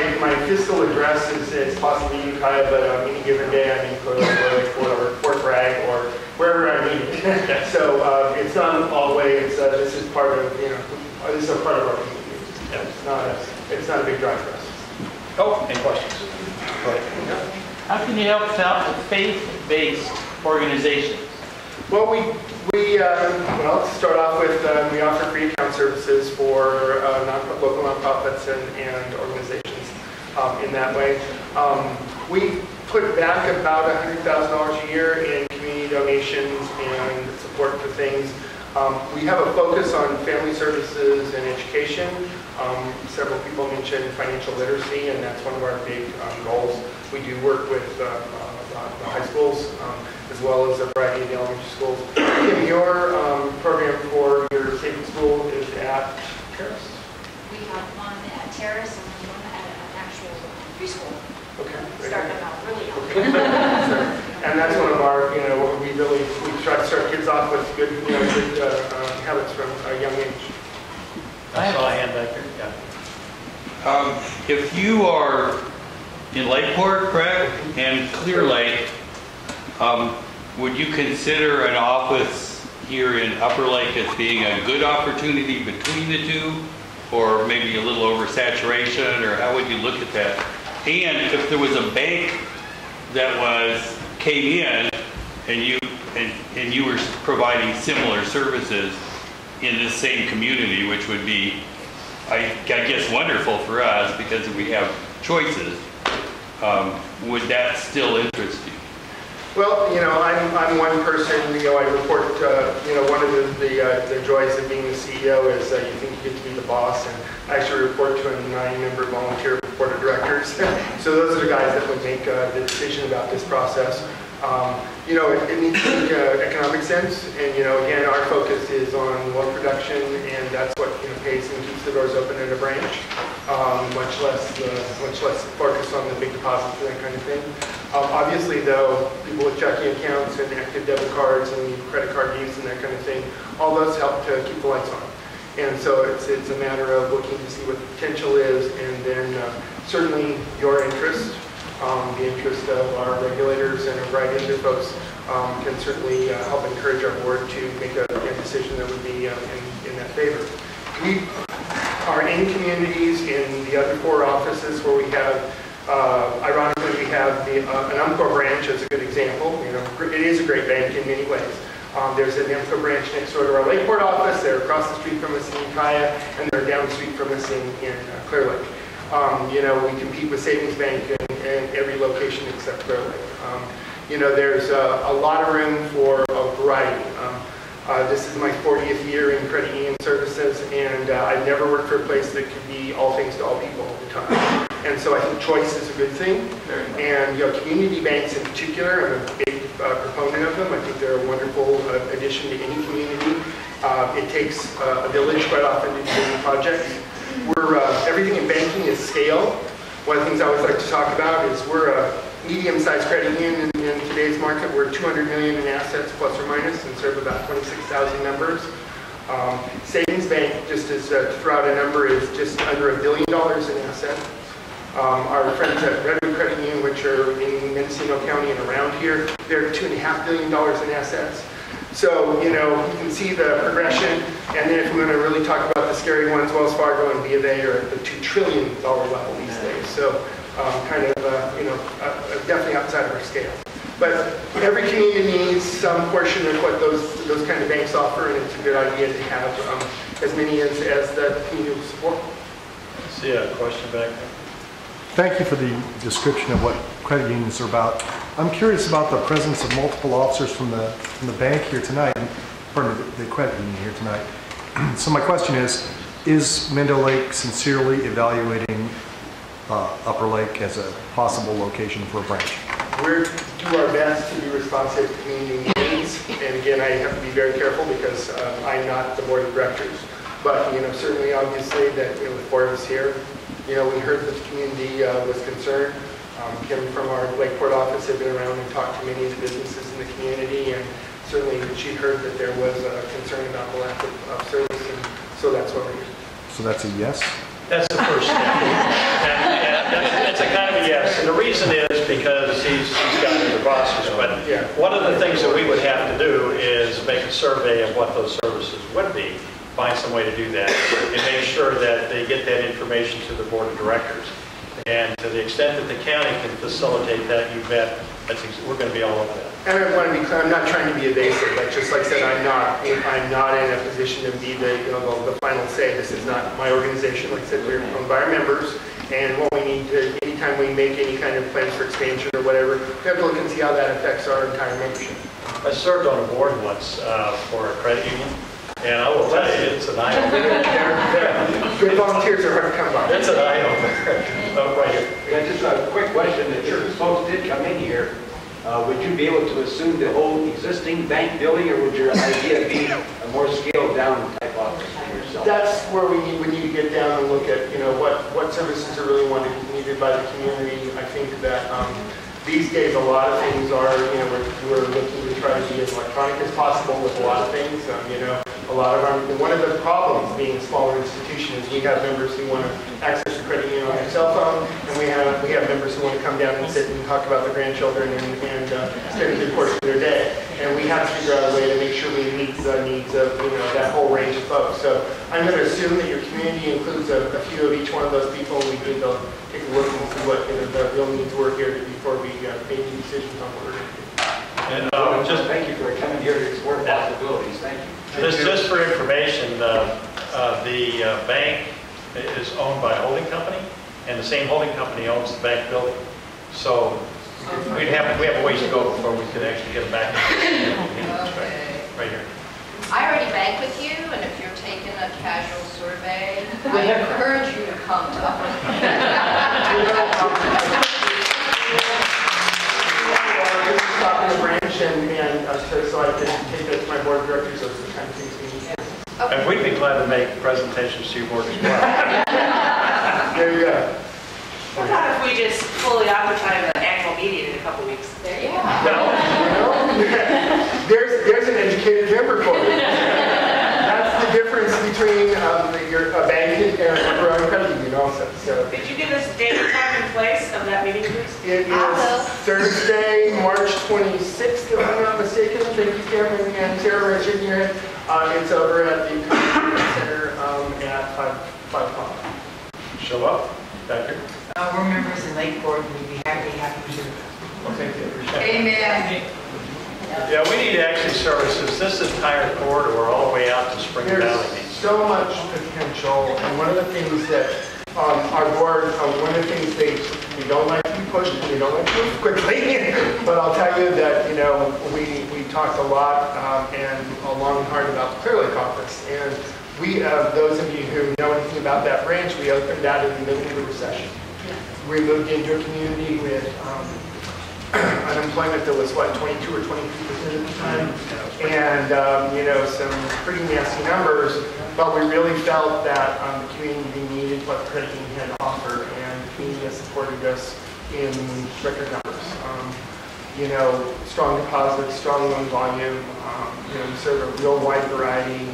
fiscal address is possibly Ukiah, but on any given day I mean Clear Lake or Fort Bragg or wherever I need it. So it's not all the way. This is part of this is a part of our community. It's not a big drive for us. Oh, any questions? Go ahead. How can you help out with faith-based organizations? Well, to start off with, we offer free account services for local nonprofits and organizations in that way. We put back about $100,000 a year in community donations and support for things. We have a focus on family services and education. Several people mentioned financial literacy, and that's one of our big goals. We do work with the high schools as well as a variety of the elementary schools. Your program for your safety school is at Paris? off with good, good habits from a young age. I saw a hand back there. Yeah. If you are in Lakeport, correct, and Clear Lake, would you consider an office here in Upper Lake as being a good opportunity between the two, or maybe a little oversaturation, or how would you look at that? And if there was a bank that came in and you were providing similar services in this same community, which would be, I guess, wonderful for us because we have choices, would that still interest you? Well, I'm one person, I report, one of the joys of being the CEO is that you think you get to be the boss, and I actually report to a 9-member volunteer board of directors. So those are the guys that would make the decision about this process. It needs to make economic sense, and again, our focus is on loan production, and that's what pays and keeps the doors open in a branch. Much less focus on the big deposits and that kind of thing. Obviously, though, people with checking accounts and active debit cards and credit card use and that kind of thing, all those help to keep the lights on. And so it's a matter of looking to see what the potential is, and then certainly your interest, the interest of our regulators and a variety of other folks can certainly help encourage our board to make a decision that would be in that favor. We are in communities in the other 4 offices where we have, ironically, we have an UMCO branch as a good example. It is a great bank in many ways. There's an UMCO branch next door to our Lakeport office. They're across the street from us in Ukiah, and they're down the street from us in Clear Lake. We compete with Savings Bank in every location except Clear Lake. There's a lot of room for a variety. This is my 40th year in credit union services, and I've never worked for a place that could be all things to all people all the time. And so I think choice is a good thing. And community banks in particular, I'm a big proponent of them. I think they're a wonderful addition to any community. It takes a village quite often to do any projects. Everything in banking is scale. One of the things I always like to talk about is we're a medium-sized credit union in today's market. We're $200 million in assets, plus or minus, and serve about 26,000 members. Savings Bank, just as to throw out a number, is just under $1 billion in assets. Our friends at Redwood Credit Union, which are in Mendocino County and around here, they're $2.5 billion in assets. So, you can see the progression. And then if we want to really talk about the scary ones, Wells Fargo and B of A are at the $2 trillion level these days. So, definitely outside of our scale. But every community needs some portion of what those kind of banks offer, and it's a good idea to have as many as the community will support. I see a question back there. Thank you for the description of what credit unions are about. I'm curious about the presence of multiple officers from the bank here tonight, pardon me, the credit union here tonight. So my question is Mendo Lake sincerely evaluating Upper Lake as a possible location for a branch? We're do our best to be responsive to community needs, and again, I have to be very careful because I'm not the board of directors. But certainly, obviously, that the 4 of us here, we heard that the community was concerned. Kim from our Lakeport office had been around and talked to many of the businesses in the community, and certainly she'd heard that there was a concern about the lack of service, and so that's what we're here. So that's a yes? That's the first step. It's a kind of a yes. And the reason is because he's got other bosses. But one of the things that we would have to do is make a survey of what those services would be, find some way to do that, and make sure that they get that information to the board of directors. And to the extent that the county can facilitate that, you bet, we're going to be all over that. And I want to be clear, I'm not trying to be evasive. Like just like I said, I'm not in a position to be the final say. This is not my organization. Like I said, we're owned by our members, and what we need to, anytime we make any kind of plans for expansion or whatever, we have to look and see how that affects our entire membership. I served on a board once for a credit union, and I will tell you, it's an eye-opener. Good volunteers are hard to come by. It's an eye-opener. Right here. Yeah, just a quick question. If your folks did come in here, would you be able to assume the whole existing bank building, or would your idea be a more scaled down type office for yourself? That's where we need to get down and look at what services are really needed by the community. I think that These days, a lot of things are, we're looking to try to be as electronic as possible with a lot of things. A lot of one of the problems being a smaller institution is we have members who want to access the credit union on their cell phone, and we have members who want to come down and sit and talk about their grandchildren and spend a good portion of their day. And we have to figure out a way to make sure we meet the needs of that whole range of folks. So I'm going to assume that your community includes a few of each one of those people. We need to take a look and see what the real needs were here before we make any decisions on what we're going to do. And just thank you for coming here to explore possibilities. Thank you. Just for information, the bank is owned by a holding company, and the same holding company owns the bank building. So we have a ways to go before we could actually get them back. Right here. I already bank with you, and if you're taking a casual survey, I encourage you to come to Upper Stop in the branch and so I can take that to my board of directors. Those are the kind of things we need. Okay. And we'd be glad to make presentations to your board as well. There you go. What about if we just fully occupy the annual meeting in a couple weeks? There you go. There's an educated member for you. That's the difference between a bank and a growing credit union also. So. Could you give us date, time, and place of that meeting, please? It is Thursday, March 26th, if I'm not mistaken. Thank you, Cameron and Sarah, for shaking your head. It's over at the Conference Center at 5 o'clock. Show up, Becker. We're members in Lakeport, and we'd be happy to. Well, thank you. Amen. Yeah, we need actually services. This entire corridor all the way out to Spring Valley. There's so much potential, and one of the things that our board, one of the things we don't like to be pushed, we don't like to move quickly, but I'll tell you that, we talked a lot and long and hard about the Clear Lake office, and those of you who know anything about that branch, we opened that in the middle of the recession. We moved into a community with unemployment that was, 22 or 23% at the time, and, some pretty nasty numbers, but we really felt that the community needed what the credit union had to offer, and the community has supported us in record numbers. Strong deposits, strong loan volume, serve a real wide variety.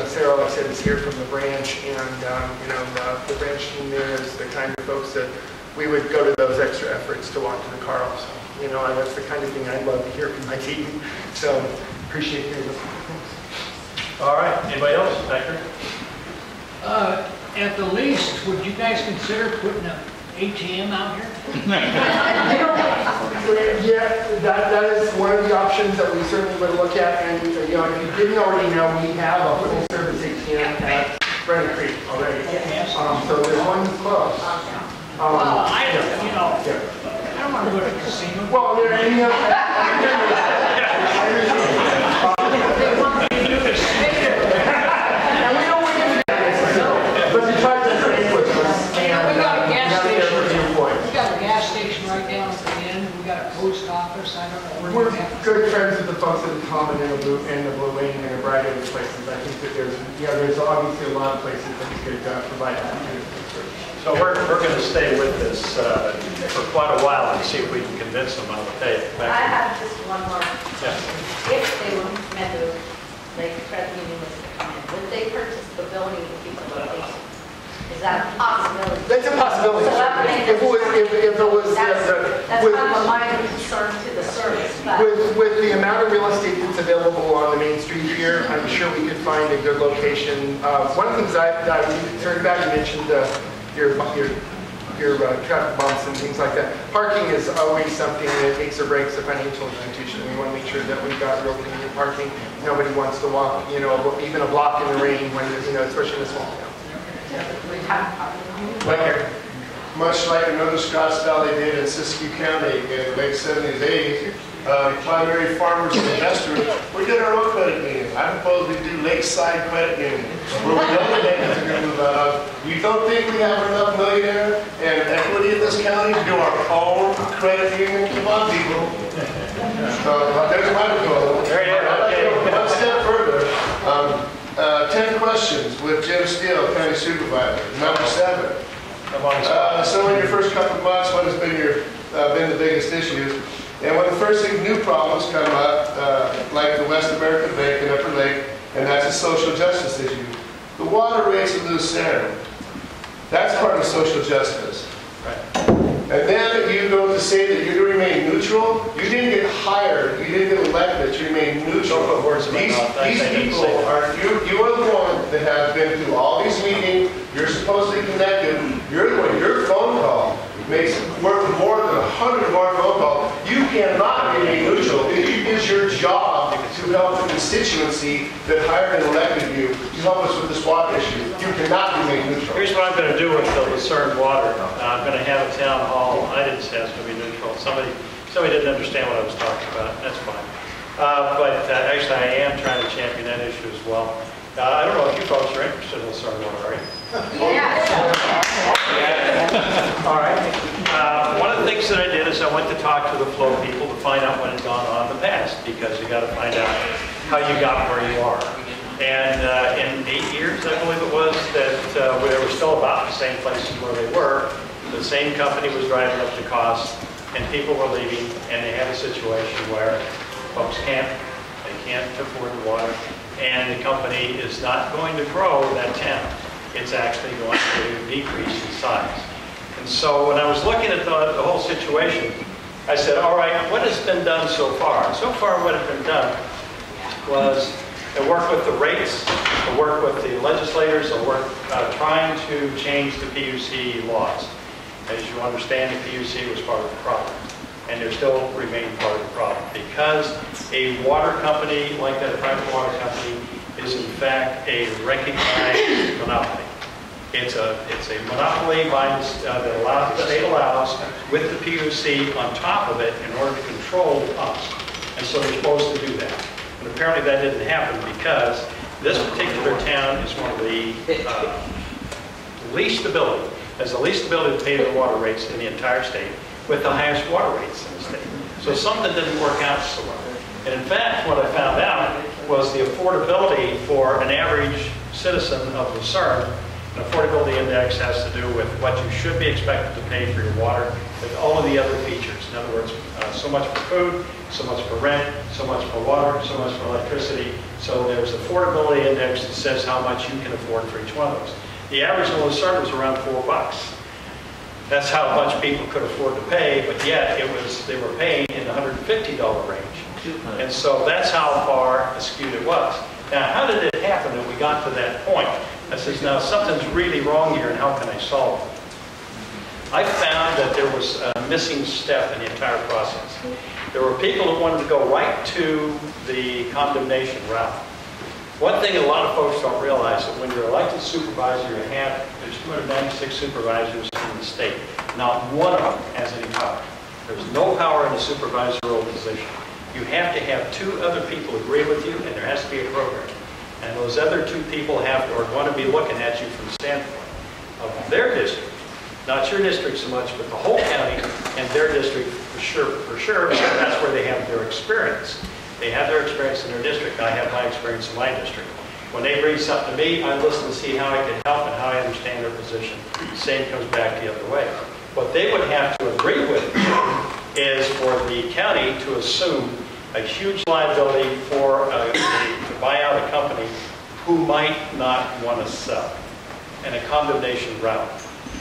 Sarah, like I said, is here from the branch, and the branch team there is the kind of folks that we would go to those extra efforts to walk to the car also. That's the kind of thing I'd love to hear from my team. So appreciate hearing those things. All right, anybody else? Becker? At the least, would you guys consider putting an ATM out here? Yeah, that is one of the options that we certainly would look at. And if you didn't already know, we have a full service ATM at Brennan Creek already. So there's one close. I don't want to go to a casino. Well, there any and we don't want to do that, but to try to trade with us. We got a gas station. We got a gas station right down at the end. We got a post office. I don't know where we're good friends with the folks at the Common and the Blue Wing and a variety of places. I think that there's obviously a lot of places that we could provide that kind of service. So we're going to stay with this for quite a while and see if we can convince them of it. I have just one more. Yes. If they were meant to, like credit union was to come in, would they purchase the building to keep the location? Is that a possibility? That's a possibility. So that would make if it was that's kind of a minor concern to the service. But with the amount of real estate that's available on the main street here, I'm sure we could find a good location. One of the things I was concerned about, you mentioned your traffic bumps and things like that. Parking is always something that makes or breaks a financial institution. We want to make sure that we've got real convenient parking. Nobody wants to walk, even a block in the rain when there's, especially in a small town. Right here. Much like another Scotts Valley did in Siskiyou County in the late 70s, 80s, primary farmers and investors, we did our own credit union. I propose we do Lakeside Credit Union, where we know the neighbors are going to move out. We don't think we have enough millionaire and equity in this county to do our own credit union. Come on, people. There's my proposal. One step further. 10 questions with Jim Steele, County Supervisor. Number 7. So in your first couple of months, what has been your been the biggest issues. And when the first new problems come up, like the Westamerica Bank in Upper Lake, and that's a social justice issue. The water rates in Lucerne, that's part of social justice. And then you go to say that you're going to remain neutral. You didn't get hired, you didn't get elected to remain neutral. Don't put words in my mouth. These people are, you are the one that has been through all these meetings. You're supposedly connected. You're the one, your phone call makes worth more than 100 of our phone calls. You cannot remain neutral. It is your job to help the constituency that hired and elected you to help us with this water issue. You cannot remain neutral. Here's what I'm going to do with the Lucerne water. I'm going to have a town hall. I didn't say I was going to be neutral. Somebody didn't understand what I was talking about. That's fine. Actually, I am trying to champion that issue as well. I don't know if you folks are interested in Lucerne water, are you? All right. One of the things that I did is I went to talk to the flow people to find out what had gone on in the past, because you got to find out how you got where you are. And in 8 years, I believe it was, that they were still about the same places where they were. The same company was driving up the cost, and people were leaving, and they had a situation where folks can't afford the water, and the company is not going to grow that town. It's actually going to decrease in size. And so when I was looking at the whole situation, I said, all right, what has been done so far? And so far what has been done was to work with the rates, to work with the legislators, to work trying to change the PUC laws. As you understand, the PUC was part of the problem, and they still remain part of the problem, because a water company like that, a private water company, is in fact a recognized monopoly. It's a monopoly by the state allows, with the PUC on top of it, in order to control the pumps. And so they're supposed to do that. And apparently that didn't happen, because this particular town is one of the least ability, has the least ability to pay the water rates in the entire state, with the highest water rates in the state. So something didn't work out so well. And in fact, what I found out was the affordability for an average citizen of Lucerne. An affordability index has to do with what you should be expected to pay for your water, with all of the other features. In other words, so much for food, so much for rent, so much for water, so much for electricity. So there's an affordability index that says how much you can afford for each one of those. The average in Lucerne was around $4. That's how much people could afford to pay, but yet they were paying in the $150 range. And so that's how far askewed it was. Now, how did it happen that we got to that point? I says, now something's really wrong here, and how can I solve it? I found that there was a missing step in the entire process. There were people that wanted to go right to the condemnation route. One thing a lot of folks don't realize, that when you're elected supervisor, there's 296 supervisors in the state. Not one of them has any power. There's no power in the supervisorial position. You have to have two other people agree with you, and there has to be a program. And those other two people have to, or want to be looking at you from the standpoint of their district. Not your district so much, but the whole county and their district for sure, because that's where they have their experience. They have their experience in their district. I have my experience in my district. When they bring something to me, I listen to see how I can help and how I understand their position. The same comes back the other way. What they would have to agree with is for the county to assume a huge liability for to buy out a company who might not want to sell, and a condemnation route.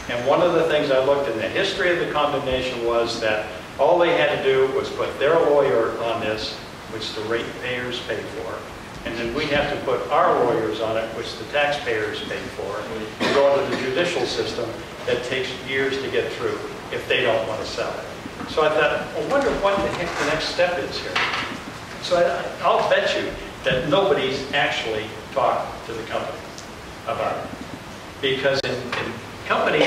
And one of the things I looked in the history of the condemnation was that all they had to do was put their lawyer on this, which the ratepayers pay for, and then we'd have to put our lawyers on it, which the taxpayers pay for, and go into the judicial system that takes years to get through if they don't want to sell it. So I thought, I wonder what the heck the next step is here. So I'll bet you that nobody's actually talked to the company about it. Because in company,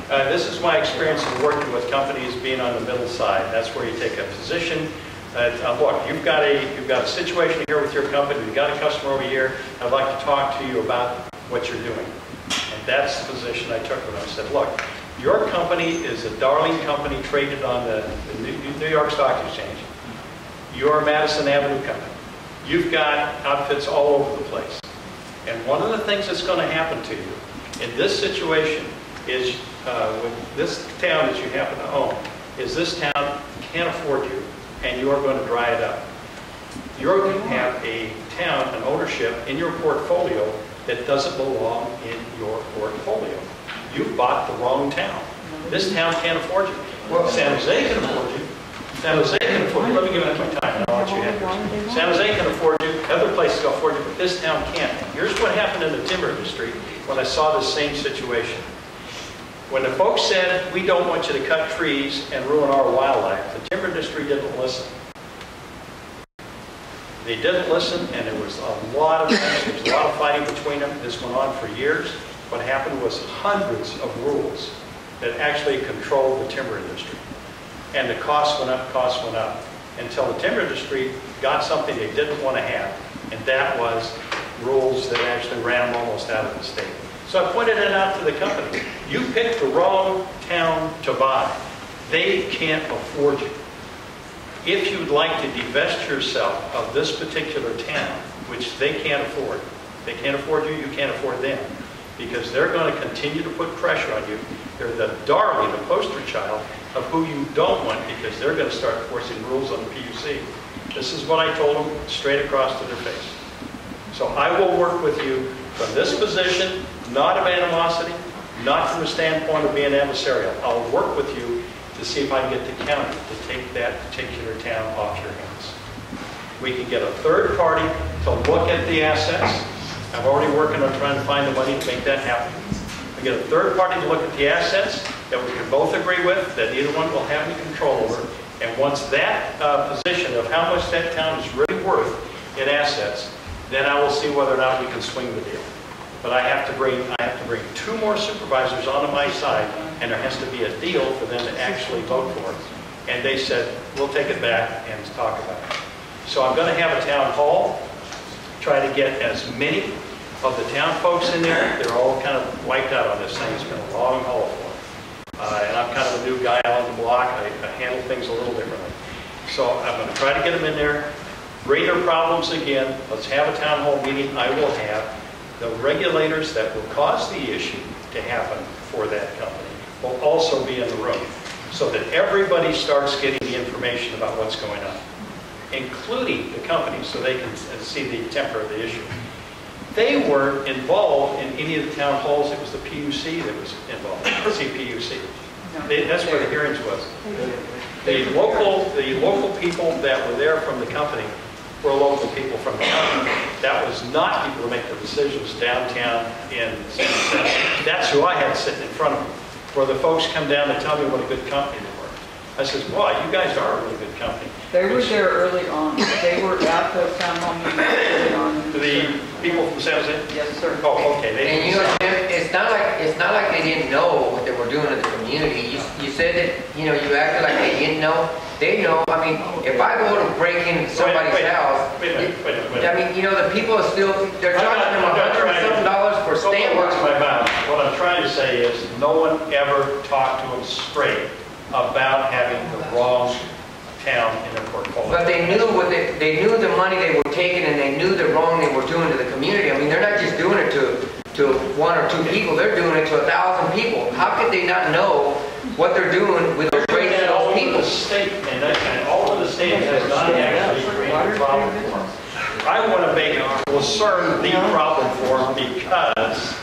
this is my experience in working with companies being on the middle side. That's where you take a position. Look, you've got a situation here with your company. You've got a customer over here. I'd like to talk to you about what you're doing. And that's the position I took when I said, look, your company is a darling company traded on the New York Stock Exchange. You're a Madison Avenue company. You've got outfits all over the place. And one of the things that's going to happen to you in this situation is with this town that you happen to own, is this town can't afford you, and you're going to dry it up. You're going to have a town, an ownership in your portfolio that doesn't belong in your portfolio. You bought the wrong town. This town can't afford you. San Jose can afford you. San Jose can afford you. Let me give it my time, and I'll let you have yours. San Jose can afford you. Other places can afford you, but this town can't. Here's what happened in the timber industry when I saw the same situation. When the folks said, we don't want you to cut trees and ruin our wildlife, the timber industry didn't listen. They didn't listen, and there was a lot of fighting between them. This went on for years. What happened was hundreds of rules that actually controlled the timber industry. And the costs went up, until the timber industry got something they didn't want to have, and that was rules that actually ran them almost out of the state. So I pointed it out to the company. You picked the wrong town to buy. They can't afford you. If you'd like to divest yourself of this particular town, which they can't afford you, you can't afford them, because they're going to continue to put pressure on you. They're the darling, the poster child of who you don't want, because they're going to start forcing rules on the PUC. This is what I told them straight across to their face. So I will work with you from this position, not of animosity, not from the standpoint of being adversarial. I'll work with you to see if I can get the county to take that particular town off your hands. We can get a third party to look at the assets. I'm already working on trying to find the money to make that happen. We get a third party to look at the assets that we can both agree with, that neither one will have any control over. And once that position of how much that town is really worth in assets, then I will see whether or not we can swing the deal. But I have to bring 2 more supervisors onto my side, and there has to be a deal for them to actually vote for it. And they said, we'll take it back and talk about it. So I'm going to have a town hall, try to get as many of the town folks in there. They're all kind of wiped out on this thing. It's been a long haul for them. And I'm kind of a new guy on the block. I handle things a little differently. So I'm going to try to get them in there, bring their problems again. Let's have a town hall meeting. I will have the regulators that will cause the issue to happen for that company will also be in the room, so that everybody starts getting the information about what's going on, including the companies, so they can see the temper of the issue. They weren't involved in any of the town halls. It was the PUC that was involved, CPUC. That's where the hearings was. The local people that were there from the company were local people from the county. That was not people to make the decisions downtown in San Jose. That's who I had sitting in front of me, where the folks come down and tell me what a good company they were. I says, boy, you guys are a really good company. They were there early on. They were at the town hall meeting early on. The people from San Jose? Yes, sir. Oh, okay. And you know, Jim, it's not like they didn't know what they were doing in the community. You said that, you know, you acted like they didn't know. They know. I mean, if I go to break into somebody's house, wait a minute. I mean, you know, the people are still, they're charging them $100 for stamp work. My mouth. What I'm trying to say is no one ever talked to them straight about having the wrong town in their portfolio. But they knew they knew the money they were taking, and they knew the wrong they were doing to the community. I mean, they're not just doing it to 1 or 2 people. They're doing it to 1,000 people. How could they not know what they're doing with those rates to those people? The state, and all of the state has not actually created a problem for them. I want to make Lucerne the problem for them because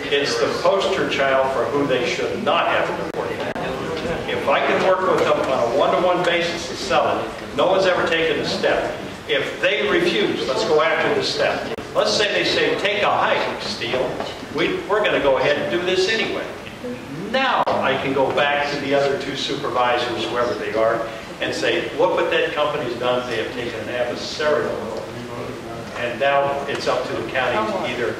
it's the poster child for who they should not have to report. If I can work with them on a one-to-one basis to sell it, no one's ever taken a step. If they refuse, let's go after the step. Let's say they say, take a hike, Steele. We're going to go ahead and do this anyway. Now I can go back to the other 2 supervisors, whoever they are, and say, look what that company's done. They have taken an adversarial role. And now it's up to the county to either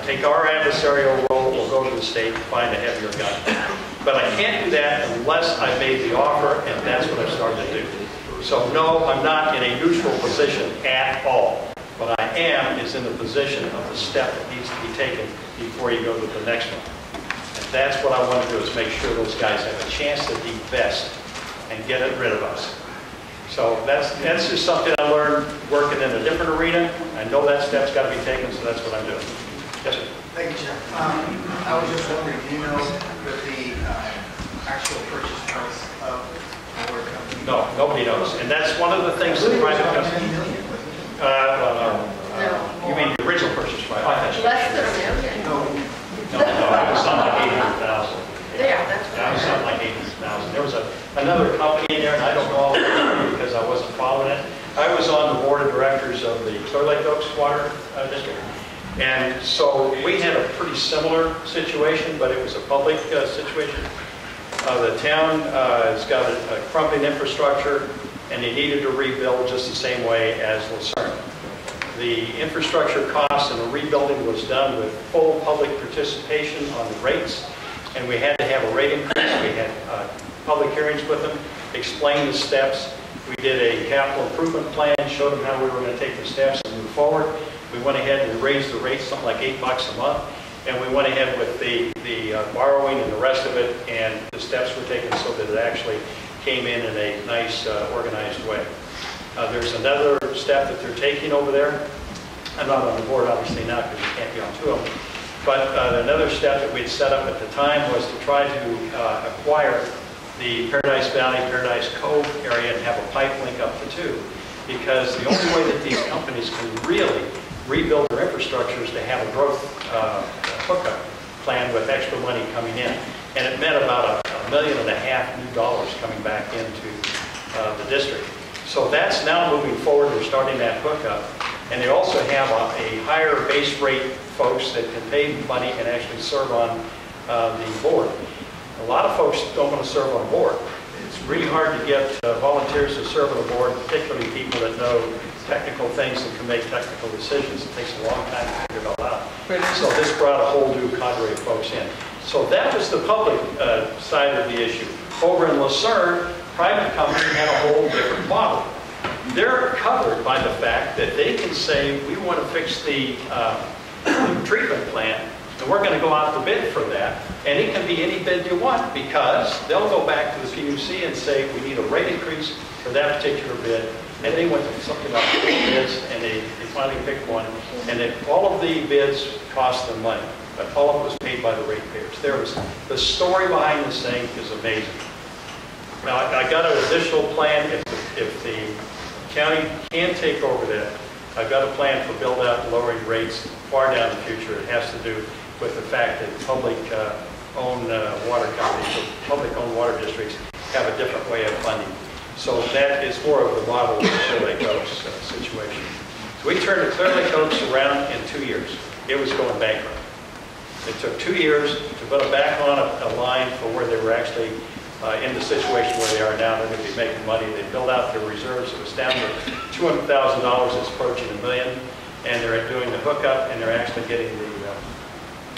take our adversarial role or go to the state and find a heavier gun. But I can't do that unless I made the offer, and that's what I've started to do. So no, I'm not in a neutral position at all. What I am is in the position of the step that needs to be taken before you go to the next one. And that's what I want to do, is make sure those guys have a chance to divest and get rid of us. So that's just something I learned working in a different arena. I know that step's got to be taken, so that's what I'm doing. Yes, sir. Thank you, Jeff. I was just wondering, do you know that our actual purchase price of the water company? No, nobody knows. And that's one of the things that private companies... You mean the original purchase price? Less than $1 million. No, it was something like 800,000. Yeah, that's That was something like 800,000. There was another company in there, and I don't know all the names because I wasn't following it. I was on the board of directors of the Clear Lake Oaks Water District. And so we had a pretty similar situation, but it was a public situation. The town has got a crumbling infrastructure, and they needed to rebuild just the same way as LARSON. The infrastructure costs and the rebuilding was done with full public participation on the rates, and we had to have a rate increase. We had public hearings with them, explained the steps. We did a capital improvement plan, showed them how we were going to take the steps and move forward. We went ahead and raised the rates something like $8 a month, and we went ahead with the borrowing and the rest of it, and the steps were taken so that it actually came in a nice, organized way. There's another step that they're taking over there. I'm not on the board, obviously, now because you can't be on two of them. But another step that we'd set up at the time was to try to acquire the Paradise Valley, Paradise Cove area and have a pipe link up the two. Because the only way that these companies can really rebuild their infrastructure is to have a growth hookup plan with extra money coming in. And it meant about $1.5 million new dollars coming back into the district. So that's now moving forward. We're starting that hookup. And they also have a higher base rate folks that can pay money and actually serve on the board. A lot of folks don't want to serve on a board. It's really hard to get volunteers to serve on a board, particularly people that know technical things and can make technical decisions. It takes a long time to figure it all out. So this brought a whole new cadre of folks in. So that was the public side of the issue. Over in LARSON, private company had a whole different model. They're covered by the fact that they can say, we want to fix the treatment plant, and we're going to go out to bid for that. And it can be any bid you want, because they'll go back to the PUC and say, we need a rate increase for that particular bid. And they went to something like 4 bids, and they finally picked one. And all of the bids cost them money, but all of it was paid by the ratepayers. The story behind this thing is amazing. Now, I got an additional plan. If the county can take over that, I've got a plan for build-out and lowering rates far down the future. It has to do with the fact that public-owned water companies, public-owned water districts have a different way of funding. So that is more of the model of the Clear Lake Oaks situation. So we turned the Clear Lake Oaks around in 2 years. It was going bankrupt. It took 2 years to put it back on a line for where they were actually in the situation where they are now. They're going to be making money. They built out their reserves. It was down to $200,000. It's approaching $1 million. And they're doing the hookup, and they're actually getting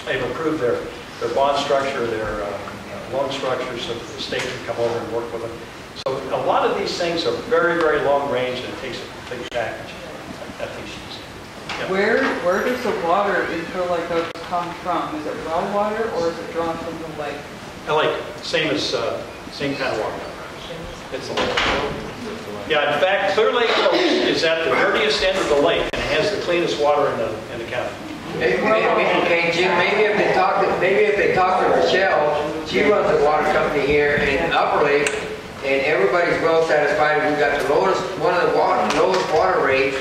they've improved their bond structure, their loan structure, so that the state can come over and work with them. So a lot of these things are very, very long range, and it takes a complete package. I think she's... Yep. Where does the water in Clear Lake Oaks come from? Is it raw water, or is it drawn from the lake? Lake, same kind of water. It's a lake. Yeah, in fact, Clear Lake Oaks is at the dirtiest end of the lake, and it has the cleanest water in the county. Hey, Jim, maybe if they talk to Michelle, she runs the water company here in Upper Lake, and everybody's well satisfied. We've got the lowest, one of the lowest water rates.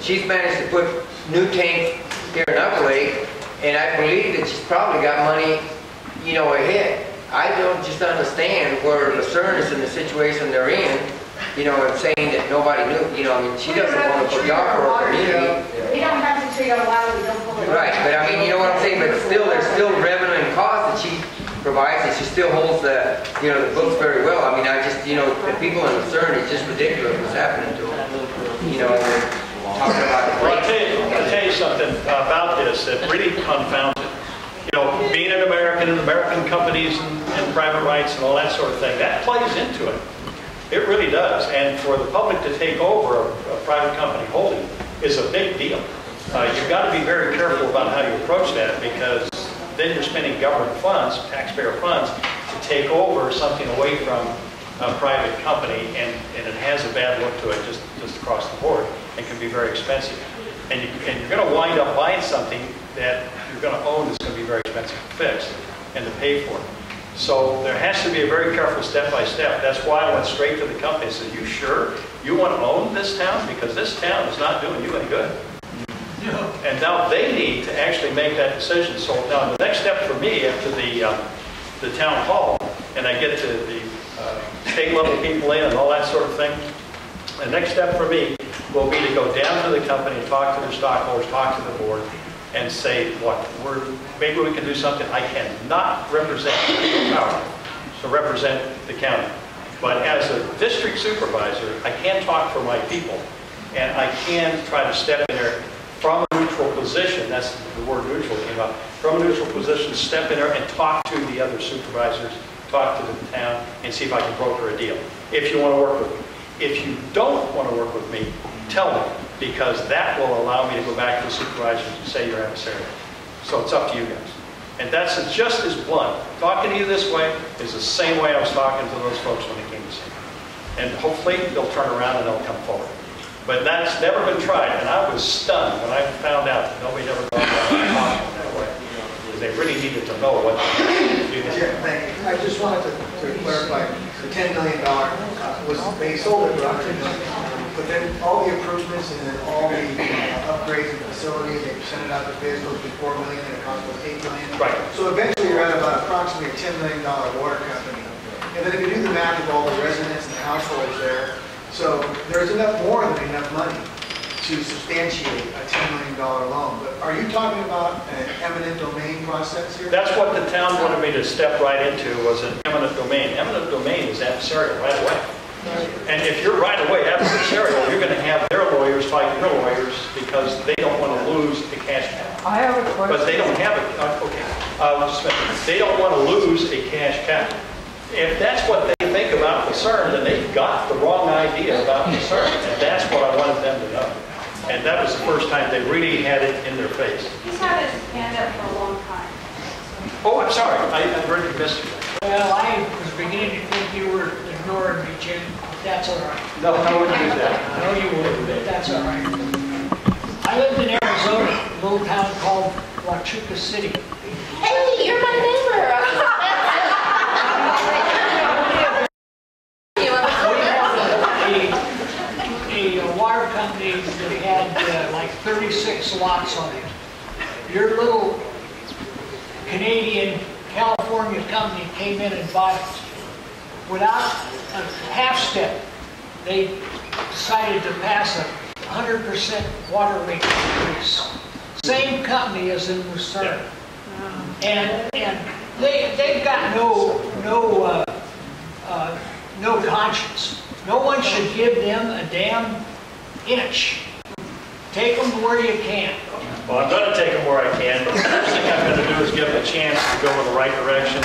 She's managed to put new tank here in Upper Lake, and I believe that she's probably got money, ahead. I don't just understand where LARSON is in the situation they're in, and saying that nobody knew, she doesn't want to put y'all for her community. We don't have to treat our water, we don't pull it. Right, but I mean, you know what I'm saying, but still, there's still revenue and cost that she provides, and she still holds the books very well. I mean, the people in LARSON, it's just ridiculous what's happening to them. Talking about Well, I'll tell you something about this that really confounds it. Being an American and American companies and private rights and all that sort of thing, that plays into it. It really does. And for the public to take over a private company holding is a big deal. You've got to be very careful about how you approach that, because then you're spending government funds, taxpayer funds, to take over something away from a private company, and it has a bad look to it just across the board, and can be very expensive. And you're going to wind up buying something that you're going to own that's going to be very expensive to fix and to pay for. So there has to be a very careful step-by-step. That's why I went straight to the company and said, you sure you want to own this town? Because this town is not doing you any good. And now they need to actually make that decision. So now the next step for me after the town hall, and I get to the state level people in and all that sort of thing, the next step for me will be to go down to the company and talk to their stockholders, talk to the board, and say, look, maybe we can do something. I cannot represent the power to represent the county. But as a district supervisor, I can talk for my people, and I can try to step in there from a neutral position. That's the word neutral came up. From a neutral position, step in there and talk to the other supervisors, talk to the town, and see if I can broker a deal. If you want to work with me. If you don't want to work with me, tell me, because that will allow me to go back to the supervisors and say you're adversarial. So it's up to you guys. And that's just as blunt. Talking to you this way is the same way I was talking to those folks when they came to see me. And hopefully they'll turn around and they'll come forward. But that's never been tried, and I was stunned when I found out that nobody ever thought about it that way. Because they really needed to know what to do. Thank you. I just wanted to clarify, the $10 million was, they sold it for $100 million. But then all the improvements and then all the upgrades in the facility, they sent it out to bid, supposed to be $4 million, and it cost about $8 million. Right. So eventually you're at about approximately a $10 million water company. And then if you do the math of all the residents and the households there, so there's more than enough money to substantiate a $10 million loan. But are you talking about an eminent domain process here? That's what the town wanted me to step right into, was an eminent domain. Eminent domain is adversarial right away. And if you're right away adversarial, you're going to have their lawyers fight your lawyers because they don't want to lose the cash cow. I have a question. But they don't have it. Okay. They don't want to lose a cash cow. If that's what they think about concern, then they've got the wrong idea about concern. And that's what I wanted them to know. And that was the first time they really had it in their face. He's had his hand up for a long time. Oh, I'm sorry. I already missed you. Well, I was beginning to think you were ignoring me, Jim. That's all right. No, I wouldn't do that. I know you would, but that's all right. I lived in Arizona, a little town called Huachuca City. Hey, you're my neighbor. A water company that had like 36 lots on it. Your little Canadian, California company came in and bought it. Without a half step, they decided to pass a 100% water rate increase. Same company as in Lucerne. And they've got no conscience. No one should give them a damn inch. Take them where you can. Well, I'm going to take them where I can, but the first thing I'm going to do is give them a chance to go in the right direction.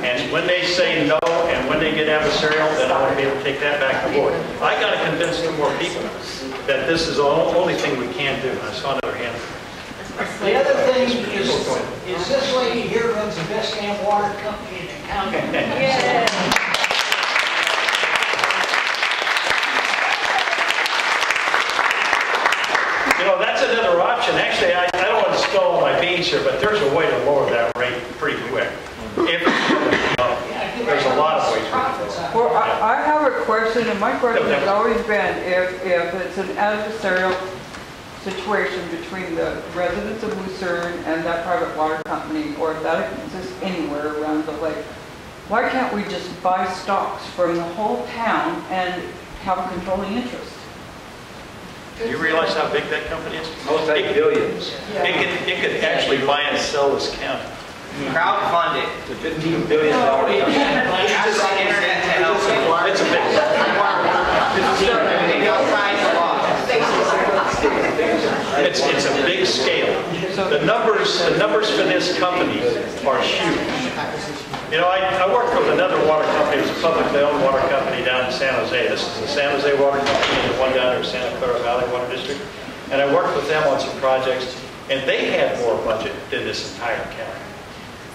And when they say no, and when they get adversarial, then I want to be able to take that back to the board. I got to convince two more people that this is the only thing we can do. I saw another hand. The other thing is this lady here runs the best damn water company in the county. Yeah. You know, that's another option. Actually, I don't want to spill all my beans here, but there's a way to lower that rate pretty quick. If there's a lot of ways. Well, I have a question, and my question has always been if it's an adversarial situation between the residents of Lucerne and that private water company, or if that exists anywhere around the lake, why can't we just buy stocks from the whole town and have a controlling interest? Do you realize how big that company is? Multi-billions. It could actually buy and sell this county. Crowdfunded to $15 billion. Access the internet to help people. It's a big It's a big scale. The numbers for this company are huge. You know, I worked with another water company. It was a publicly owned water company down in San Jose. This is the San Jose Water Company and the one down there in Santa Clara Valley Water District. And I worked with them on some projects, and they had more budget than this entire county.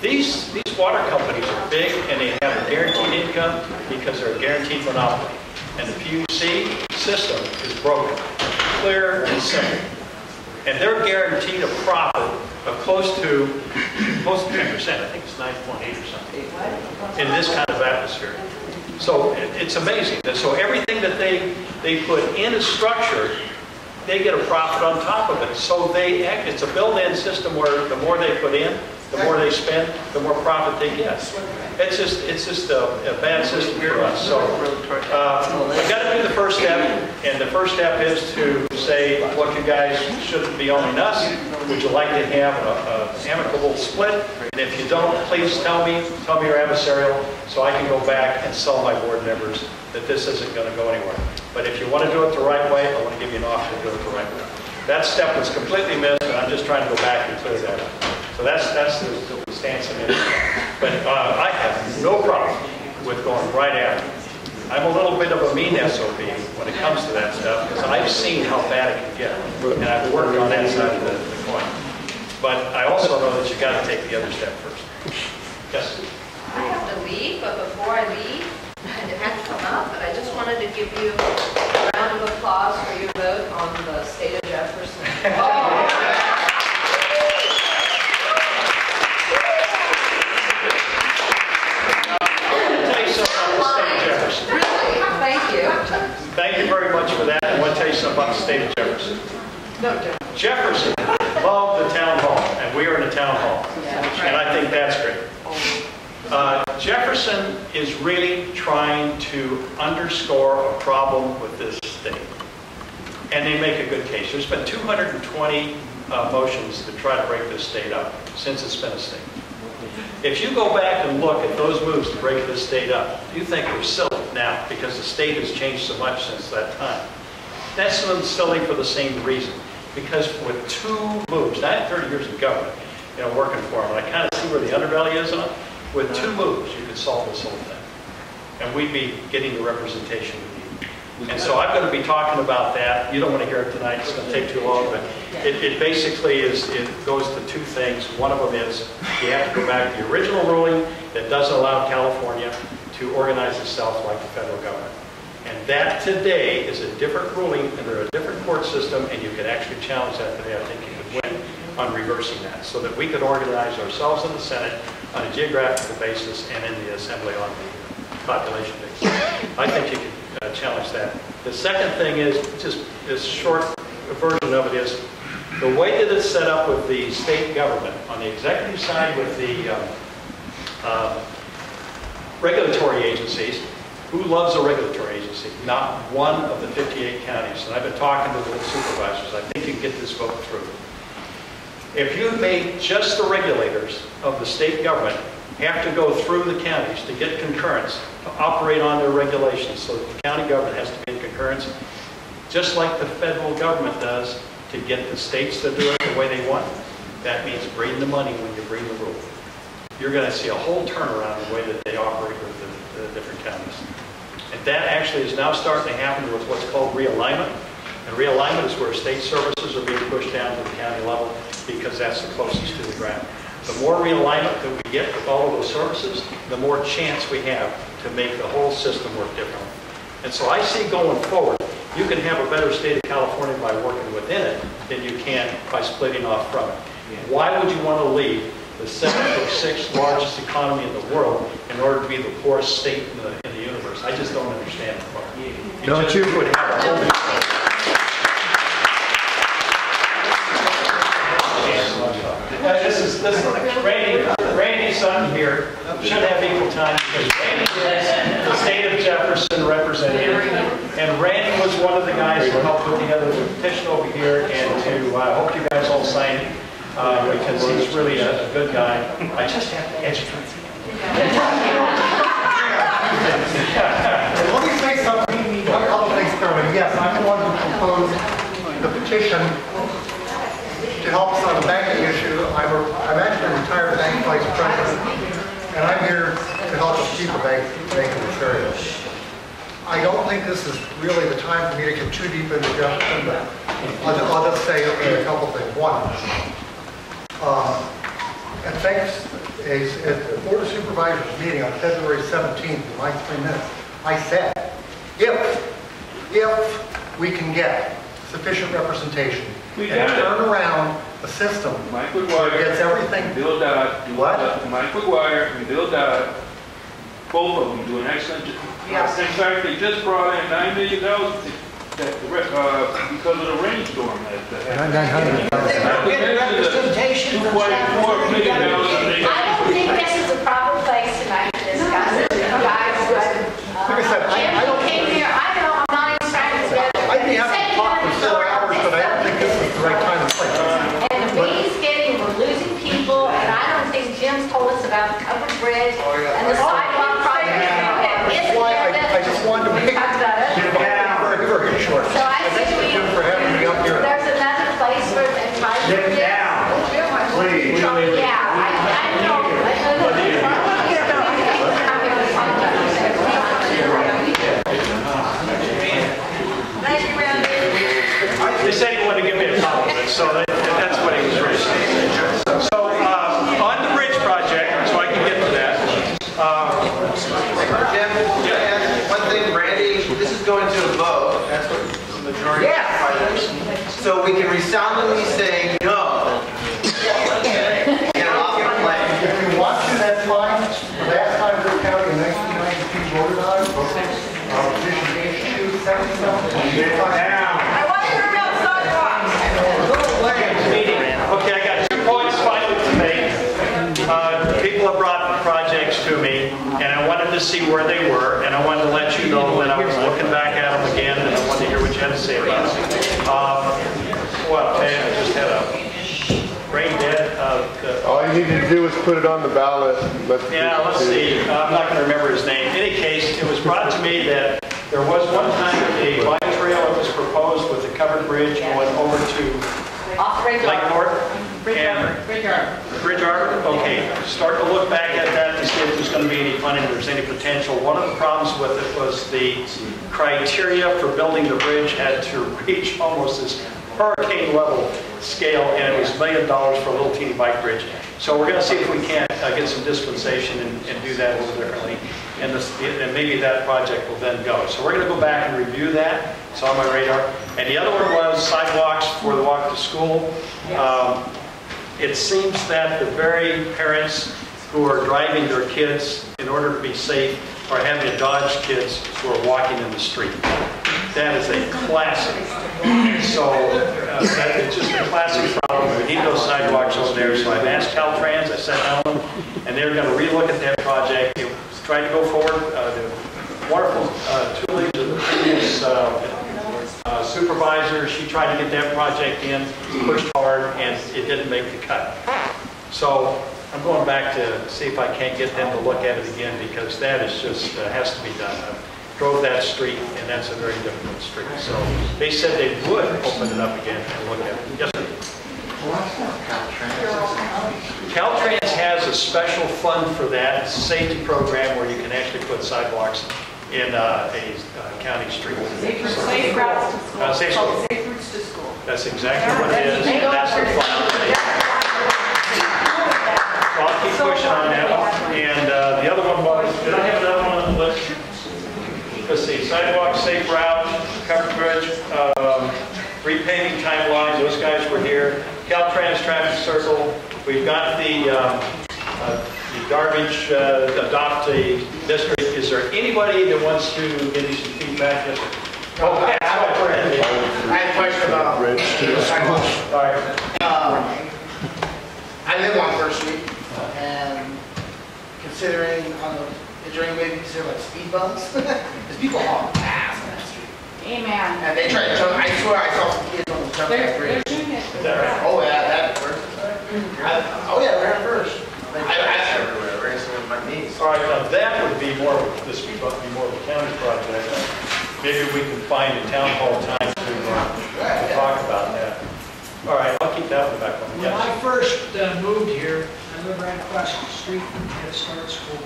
These water companies are big, and they have a guaranteed income because they're a guaranteed monopoly. And the PUC system is broken, clear and simple. And they're guaranteed a profit of close close to 10%, I think it's 9.8 or something, in this kind of atmosphere. So it's amazing. And so everything that they put in a structure, they get a profit on top of it. So it's a built-in system where the more they put in, the more they spend, the more profit they get. It's just a bad system for us. So we got to do the first step, and the first step is to say, look, you guys shouldn't be owning us. Would you like to have an amicable split? And if you don't, please tell me you're adversarial, so I can go back and sell my board members that this isn't going to go anywhere. But if you want to do it the right way, I want to give you an option to do it the right way. That step was completely missed, and I'm just trying to go back and clear that up. So that's the stance I'm in. But I have no problem with going right after. I'm a little bit of a mean SOB when it comes to that stuff, because I've seen how bad it can get, and I've worked on that side of the coin. But I also know that you got to take the other step first. Yes? I have to leave, but before I leave, it had to come up, but I just wanted to give you a round of applause for your vote on the state of Jefferson. Thank you very much for that. I want to tell you something about the state of Jefferson. Jefferson loved the town hall, and we are in a town hall. And I think that's great. Jefferson is really trying to underscore a problem with this state. And they make a good case. There's been 220 motions to try to break this state up since it's been a state. If you go back and look at those moves to break this state up, you think they're silly now because the state has changed so much since that time. That's silly for the same reason. Because with two moves, I had 30 years in government, working for them, and I kind of see where the underbelly is on it. With two moves, you could solve this whole thing. And we'd be getting the representation we need. And so I'm going to be talking about that. You don't want to hear it tonight. It's going to take too long. But it basically goes to two things. One of them is you have to go back to the original ruling that doesn't allow California to organize itself like the federal government. And that today is a different ruling under a different court system, and you could actually challenge that today. I think you could win on reversing that, so that we could organize ourselves in the Senate on a geographical basis and in the Assembly on the population basis. I think you could challenge that. The second thing is, just this short version of it is, the way that it's set up with the state government, on the executive side with the regulatory agencies. Who loves a regulatory agency? Not one of the 58 counties. And I've been talking to the supervisors. I think you can get this vote through. If you made just the regulators of the state government have to go through the counties to get concurrence, to operate on their regulations, so that the county government has to be in concurrence, just like the federal government does to get the states to do it the way they want. That means bring the money when you bring the rule. You're going to see a whole turnaround in the way that they operate with the different counties. And that actually is now starting to happen with what's called realignment. And realignment is where state services are being pushed down to the county level because that's the closest to the ground. The more realignment that we get with all of those services, the more chance we have to make the whole system work differently. And so I see going forward, you can have a better state of California by working within it than you can by splitting off from it. Why would you want to leave the 7th or 6th largest economy in the world in order to be the poorest state in the universe? I just don't understand the part. Don't you? Would have a whole this is Randy's son here should have equal time because Randy is the state of Jefferson representative, and Randy was one of the guys who helped put together the petition over here, and to hope you guys all sign it because he's really a good guy. I just have to educate you. Let me say something, a couple things, Chairman. Yes, I'm the one who proposed the petition to help us on the banking issue. I'm actually a retired bank vice president, and I'm here to help us keep the banking material. I don't think this is really the time for me to get too deep into Jefferson, but I'll just say a couple things. One, and thanks, at the Board of Supervisors meeting on February 17th, in my 3 minutes, I said, if we can get sufficient representation and turn around a system Mike that McGuire, gets everything. Bill Dodd. What? Mike McGuire and Bill Dodd, both of them do an excellent job. Yes. In fact, they just brought in $9 million because of the rainstorm that happened. 900. Representation from $2.4 million. I don't think this is a proper place tonight to discuss it, guys. Like I said, I don't. Jim came here, I know, I'm not even trying to get. I'd be happy to talk for 4 hours, but I don't think this is the right time and place. And the meeting's getting, we're losing people, and I don't think Jim's told us about the covered bridge and the sidewalk project. That's why I just wanted to make it very short. So I Thank think you, Jim, for having me up here. there's another place for the entire. Sit down, please. Yeah, I know. Thank you, Randy. They said he wanted to give me a compliment, so that's what he was really saying. So, on the bridge project, so I can get to that. Jim, can I ask one thing, Randy? This is going to a vote. That's what the majority of so we can resoundingly say no. Get it off your plate. If you want to, that's fine. The last time this county in 1992 voted on it, petition H277. I want to hear about sidewalks. Okay, I got 2 points finally to make. People have brought projects to me, and I wanted to see where they were, and I wanted to let you know that I was looking back at them again, and I wanted to hear what you had to say about it. Well, I just had a brain dead. All you need to do is put it on the ballot. Let's see. I'm not going to remember his name. In any case, it was brought to me that there was one time a bike trail that was proposed with a covered bridge going over to Lake North. Bridge Arbor? Okay. Start to look back at that to see if there's going to be any funding, if there's any potential. One of the problems with it was the criteria for building the bridge had to reach almost this hurricane level scale, and it was $1 million for a little teeny bike bridge. So we're going to see if we can't get some dispensation and do that a little differently. And maybe that project will then go. So we're going to go back and review that. It's on my radar. And the other one was sidewalks for the walk to school. It seems that the very parents who are driving their kids in order to be safe are having to dodge kids who are walking in the street. That is a classic. So it's just a classic problem. We need those sidewalks over there. So I've asked Caltrans, I sat down with them, and they're going to relook at that project. They tried to go forward. The wonderful Tully, the previous supervisor, she tried to get that project in, pushed hard, and it didn't make the cut. So I'm going back to see if I can't get them to look at it again, because that is just has to be done. I drove that street, and that's a very difficult street. So they said they would open it up again and look at it. Yes, sir. Caltrans has a special fund for that. It's a safety program where you can actually put sidewalks in a county street. Safe routes to school. Safe routes to school. That's exactly what it is. And that's the fund. So I'll keep pushing on that. And the other one was, did I have another one on the list? Let's see, sidewalk, safe route, covered bridge, repaving timelines, those guys were here. Caltrans traffic circle, we've got the garbage adopt a district. Is there anybody that wants to give you some feedback? Yes, sir. Okay, I have a question about sidewalks. All right. I live on First Street, and considering is there any way we consider like speed bumps? Because people haul ass on that street. Amen. And they try to jump. I swear I saw some kids on the jump that bridge. Is that right? Oh yeah, that first. Oh yeah, we're at First. That's everywhere. Racing with my knees. All right, now that would be more of this would be more of a county project. Maybe we can find a town hall time to talk about that. All right, I'll keep that one back on. When I first moved here, I lived right across the street from Head Start School.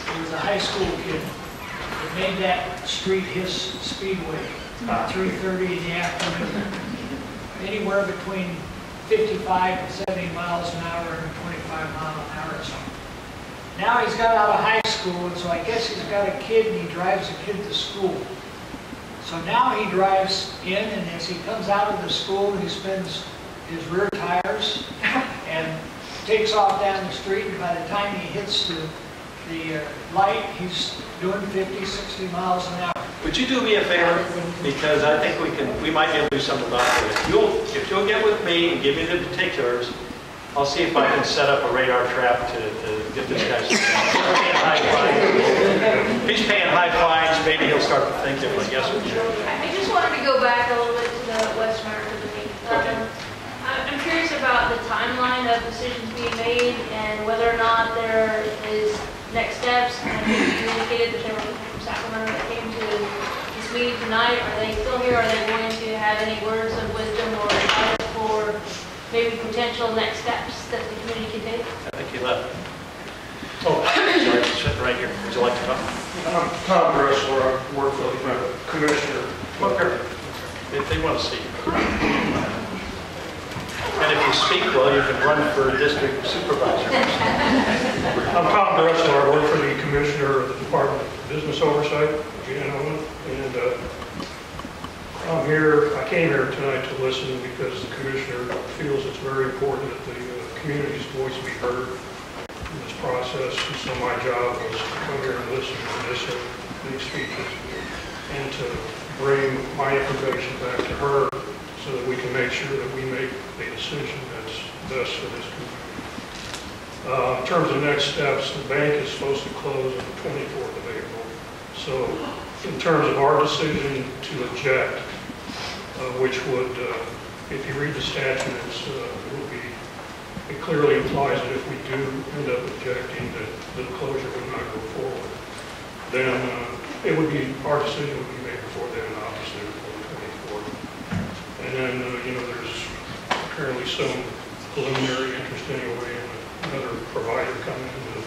There was a high school kid that made that street his speedway at 3:30 in the afternoon. Anywhere between 55 and 70 miles an hour and 25 miles an hour or something. Now he's got out of high school, and so I guess he's got a kid and he drives a kid to school. So now he drives in, and as he comes out of the school, he spends his rear tires and takes off down the street, and by the time he hits the light, he's doing 50, 60 miles an hour. Would you do me a favor? Because I think we might be able to do something about it. If you'll get with me and give me the particulars, I'll see if I can set up a radar trap to get this guy. He's paying high fines. He's paying high fines, maybe he'll start to think differently. Yes, sir. I just wanted to go back a little bit to the Westamerica meeting. I'm curious about the timeline of decisions being made and whether or not there is next steps. I think you indicated that there were people from Sacramento that came to this meeting tonight. Are they still here? Are they going to have any words of wisdom or advice for maybe potential next steps that the community can take? I think he left. Oh, sorry, he's sitting right here. Would you like to come? I'm Tom Dressler. I work for the commissioner. Okay. If they want to see you. And if you speak well, you can run for district supervisor. I'm Tom Dressler. I work for the commissioner of the Department of Business Oversight, and I'm here. I came here tonight to listen because the commissioner feels it's very important that the community's voice be heard in this process. And so my job was to come here and listen to these speeches and to bring my information back to her so that we can make sure that we make a decision that's best for this community. In terms of next steps, the bank is supposed to close on the 24th of April. So in terms of our decision to eject, which would, if you read the statutes, it clearly implies that if we do end up ejecting, that the closure would not go forward. Then our decision would be made before then, obviously, before the 24th. And then, there's apparently some preliminary interest anyway in another provider coming in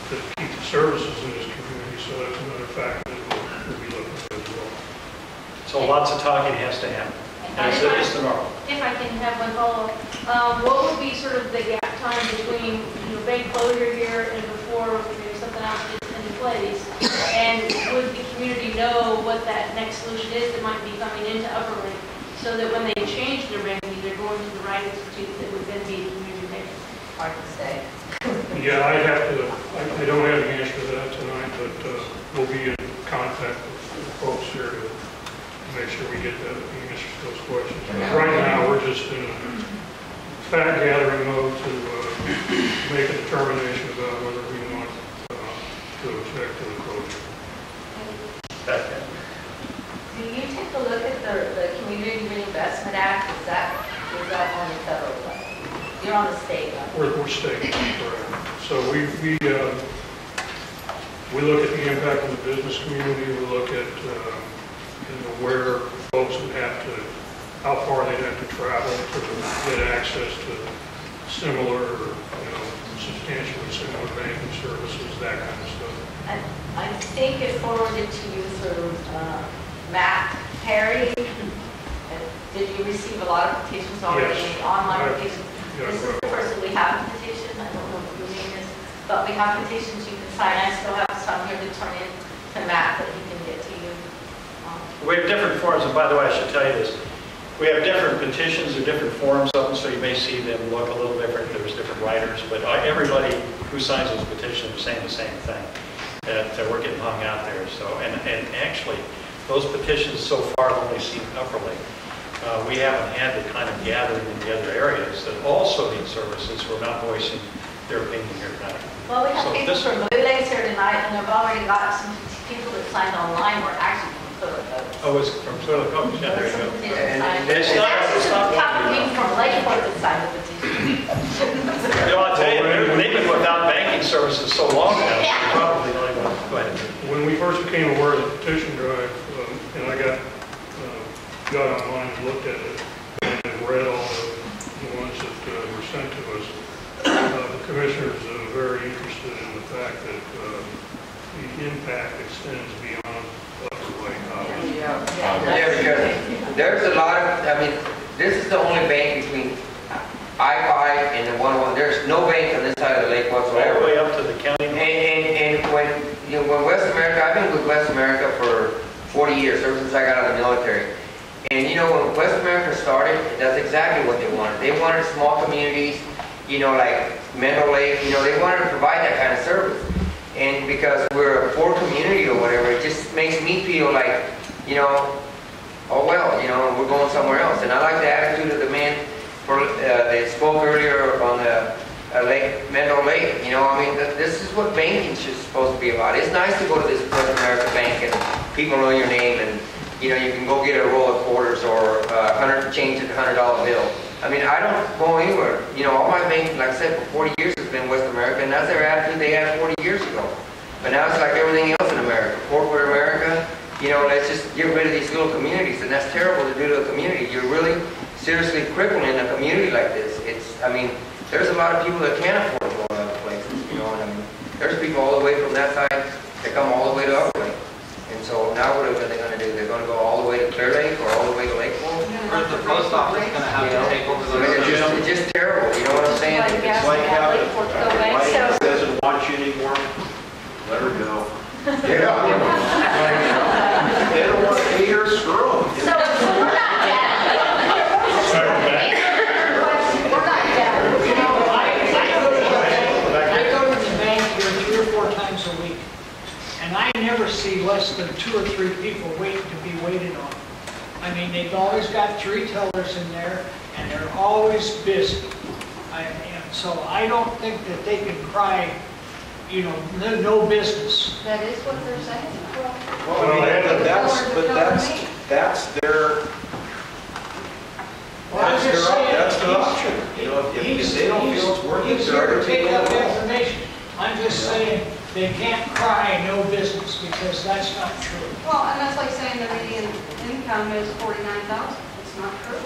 to keep the services in this community, so that's another factor that we'll be looking at as well. So lots of talking has to happen. And it's the normal. If I can have one follow-up, what would be sort of the gap time between bank closure here and before maybe something else gets into place? And would the community know what that next solution is that might be coming into Upper Lake, so that when they change their banking, they're going to the right institute that would then be the community bank? Hard to say. Yeah, I don't have the answer to that tonight, but we'll be in contact with the folks here to make sure we get the answers to those questions. But right now, we're just in a fact gathering mode to make a determination about whether we want to object to the closure. Do you take a look at the Community Reinvestment Act? Is that on the federal level? You're on the state level. We're state, correct. So we look at the impact on the business community. We look at where folks would have to, how far they'd have to travel to get access to similar, substantially similar banking services, that kind of stuff. And I think it forwarded to you through Matt Perry. Did you receive a lot of petitions already? Yes. Online petitions? Yes. This is the first that we have a petition. I don't know what your name is, but we have petitions you can sign. I still have some here to turn in to Matt that he can get to you. We have different forms, and by the way, I should tell you this. We have different petitions or different forms of them, so you may see them look a little different. There's different writers, but everybody who signs this petition is saying the same thing, that we're getting hung out there. So, and actually, those petitions so far have only seen Upper Lake. We haven't had the kind of gathering in the other areas that also need services who are not voicing their opinion here tonight. Well, we have So people from Blue Lakes here tonight, and they've already got some people that signed online were actually from Clear Coast. Oh, it's from Clear Coast. Yeah, there you go. It's not a couple people from Lakeport that signed the petition. I'll tell you, they've been without banking services so long now, they probably don't even, go ahead. When we first became aware of the petition drive, and I got online and looked at it and read all the ones that were sent to us, the commissioner's very interested in the fact that the impact extends beyond Upper Lake. Yeah, because there's a lot of, this is the only bank between I-5 and the 101. There's no bank on this side of the lake whatsoever. All the way up to the county. And when Westamerica, I've been with Westamerica for 40 years, ever since I got out of the military. And you know, when Westamerica started, that's exactly what they wanted. They wanted small communities, you know, like Meadow Lake, you know, they wanted to provide that kind of service. And because we're a poor community or whatever, it just makes me feel like, you know, oh well, you know, we're going somewhere else. And I like the attitude of the man that spoke earlier on the Meadow Lake. You know, I mean, this is what banking is supposed to be about. It's nice to go to this Westamerica bank and people know your name, and you know, you can go get a roll of quarters or change it $100 bill. I mean, I don't go anywhere. You know, all my banking, like I said, for 40 years has been Westamerica, and that's their attitude they had 40 years ago. But now it's like everything else in America, corporate America. You know, let's just get rid of these little communities, and that's terrible to do to a community. You're really seriously crippling a community like this. I mean, there's a lot of people that can't afford to go to other places, you know, and I mean, there's people all the way from that side that come all the way to Upper Lake. And so now what are they going to do? They're going to go all the way to Clear Lake or all the way to Lakeville? Or is the post office going to have to take over the road? It's just terrible, you know what I'm saying? It's like how White doesn't want you anymore, let her go. Yeah. They don't want to be here, screw them. So we're not dead. We're not dead. You know, I go to the bank here 3 or 4 times a week, and I never see less than 2 or 3 people waiting to be waited on. I mean, they've always got 3 tellers in there, and they're always busy. And so I don't think that they can cry, you know, no business. That is what they're saying. Well, that's their option. You know, if they don't feel it's worth it, He's they're here going to to take take up it. information. I'm just saying, they can't cry no business, because that's not true. Well, and that's like saying the median income is 49,000. It's not true.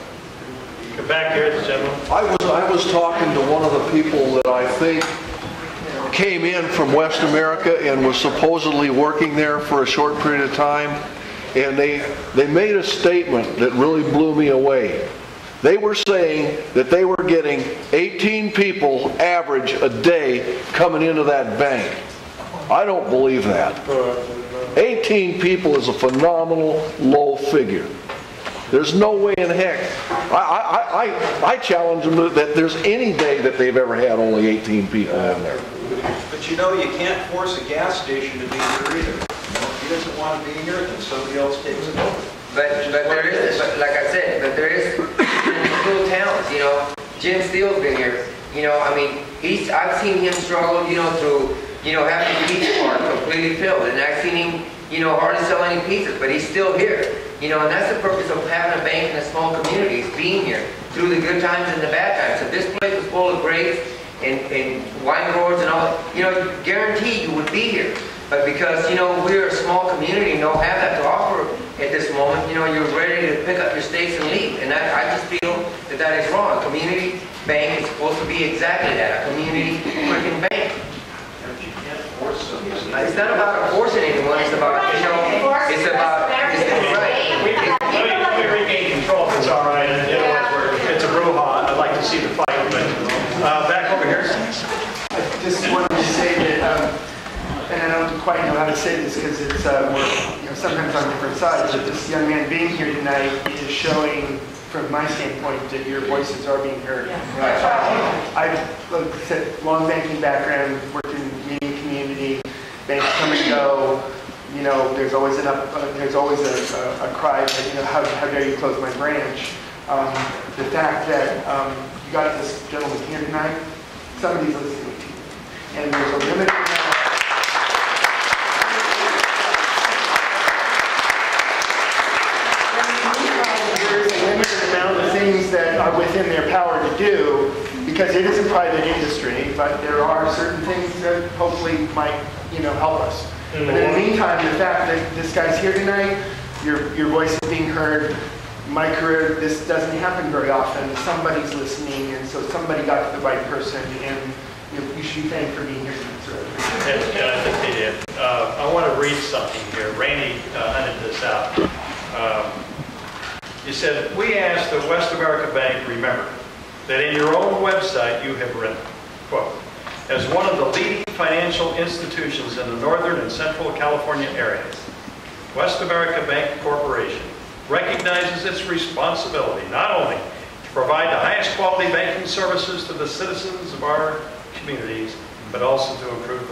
Come back here, gentlemen. I was talking to one of the people that I think came in from Westamerica and was supposedly working there for a short period of time, and they made a statement that really blew me away. They were saying that they were getting 18 people average a day coming into that bank. I don't believe that. 18 people is a phenomenal low figure. There's no way in heck. I challenge them that there's any day that they've ever had only 18 people in there. But you know, you can't force a gas station to be here either. You know, if he doesn't want to be here, then somebody else takes it over. But there is, like I said, but there is little towns, you know. Jim Steele's been here. You know, I mean, I've seen him struggle, you know, to, you know, have his pizza cart completely filled. And I've seen him, you know, hardly sell any pizzas, but he's still here. You know, and that's the purpose of having a bank in a small community, is being here through the good times and the bad times. If this place was full of grapes and wine growers and all, you know, guarantee you would be here. But because, you know, we're a small community and don't have that to offer at this moment, you know, you're ready to pick up your stakes and leave. And I just feel that that is wrong. A community bank is supposed to be exactly that, a community freaking bank. It's not about forcing anyone, it's about, you know, it's about, right. Let me regain control if it's all right. And otherwise, it's a brouhaha. I'd like to see the fight, but back over here. I just wanted to say that, and I don't quite know how to say this because it's we're, you know, sometimes on different sides, but this young man being here tonight is showing, from my standpoint, that your voices are being heard. I've, like I said, long banking background, worked in the medium community, banks come and go. You know, there's always a cry that, you know, how dare you close my branch? The fact that you got this gentleman here tonight, somebody's listening to you, and there's a limited amount. There's a limited amount of things that are within their power to do, because it is a private industry, but there are certain things that hopefully might, you know, help us. But in the meantime, the fact that this guy's here tonight, your voice is being heard. My career, this doesn't happen very often. Somebody's listening, and so somebody got to the right person, and you should be thanked for being here tonight, sir. Yeah, I think they did. I want to read something here. Randy hunted this out. You said, we asked the Westamerica Bank, remember, that in your own website you have written, quote, as one of the leading financial institutions in the Northern and Central California areas, Westamerica Bank Corporation recognizes its responsibility not only to provide the highest quality banking services to the citizens of our communities, but also to improve the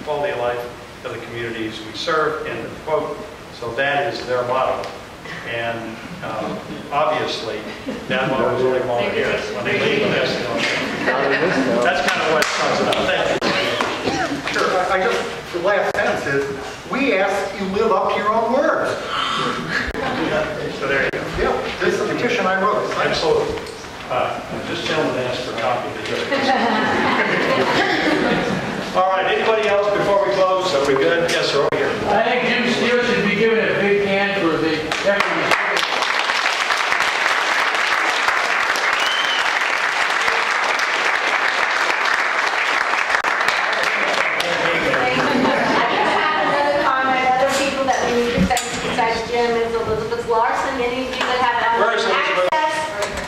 quality of life of the communities we serve, end of quote. So that is their motto. And obviously, that motto is only volunteers. When they leave this, that's kind of what sums it up. Thank you. Sure, I just, the last sentence is, we ask you live up to your own word. So there you go. Yeah, this is a petition I wrote. Absolutely. This gentleman asked for a copy of the All right, anybody else before we close? Are we good? Yes, sir, over here. I think Jim Steele should be given a big hand for the deputy. LARSON, any of you that have access,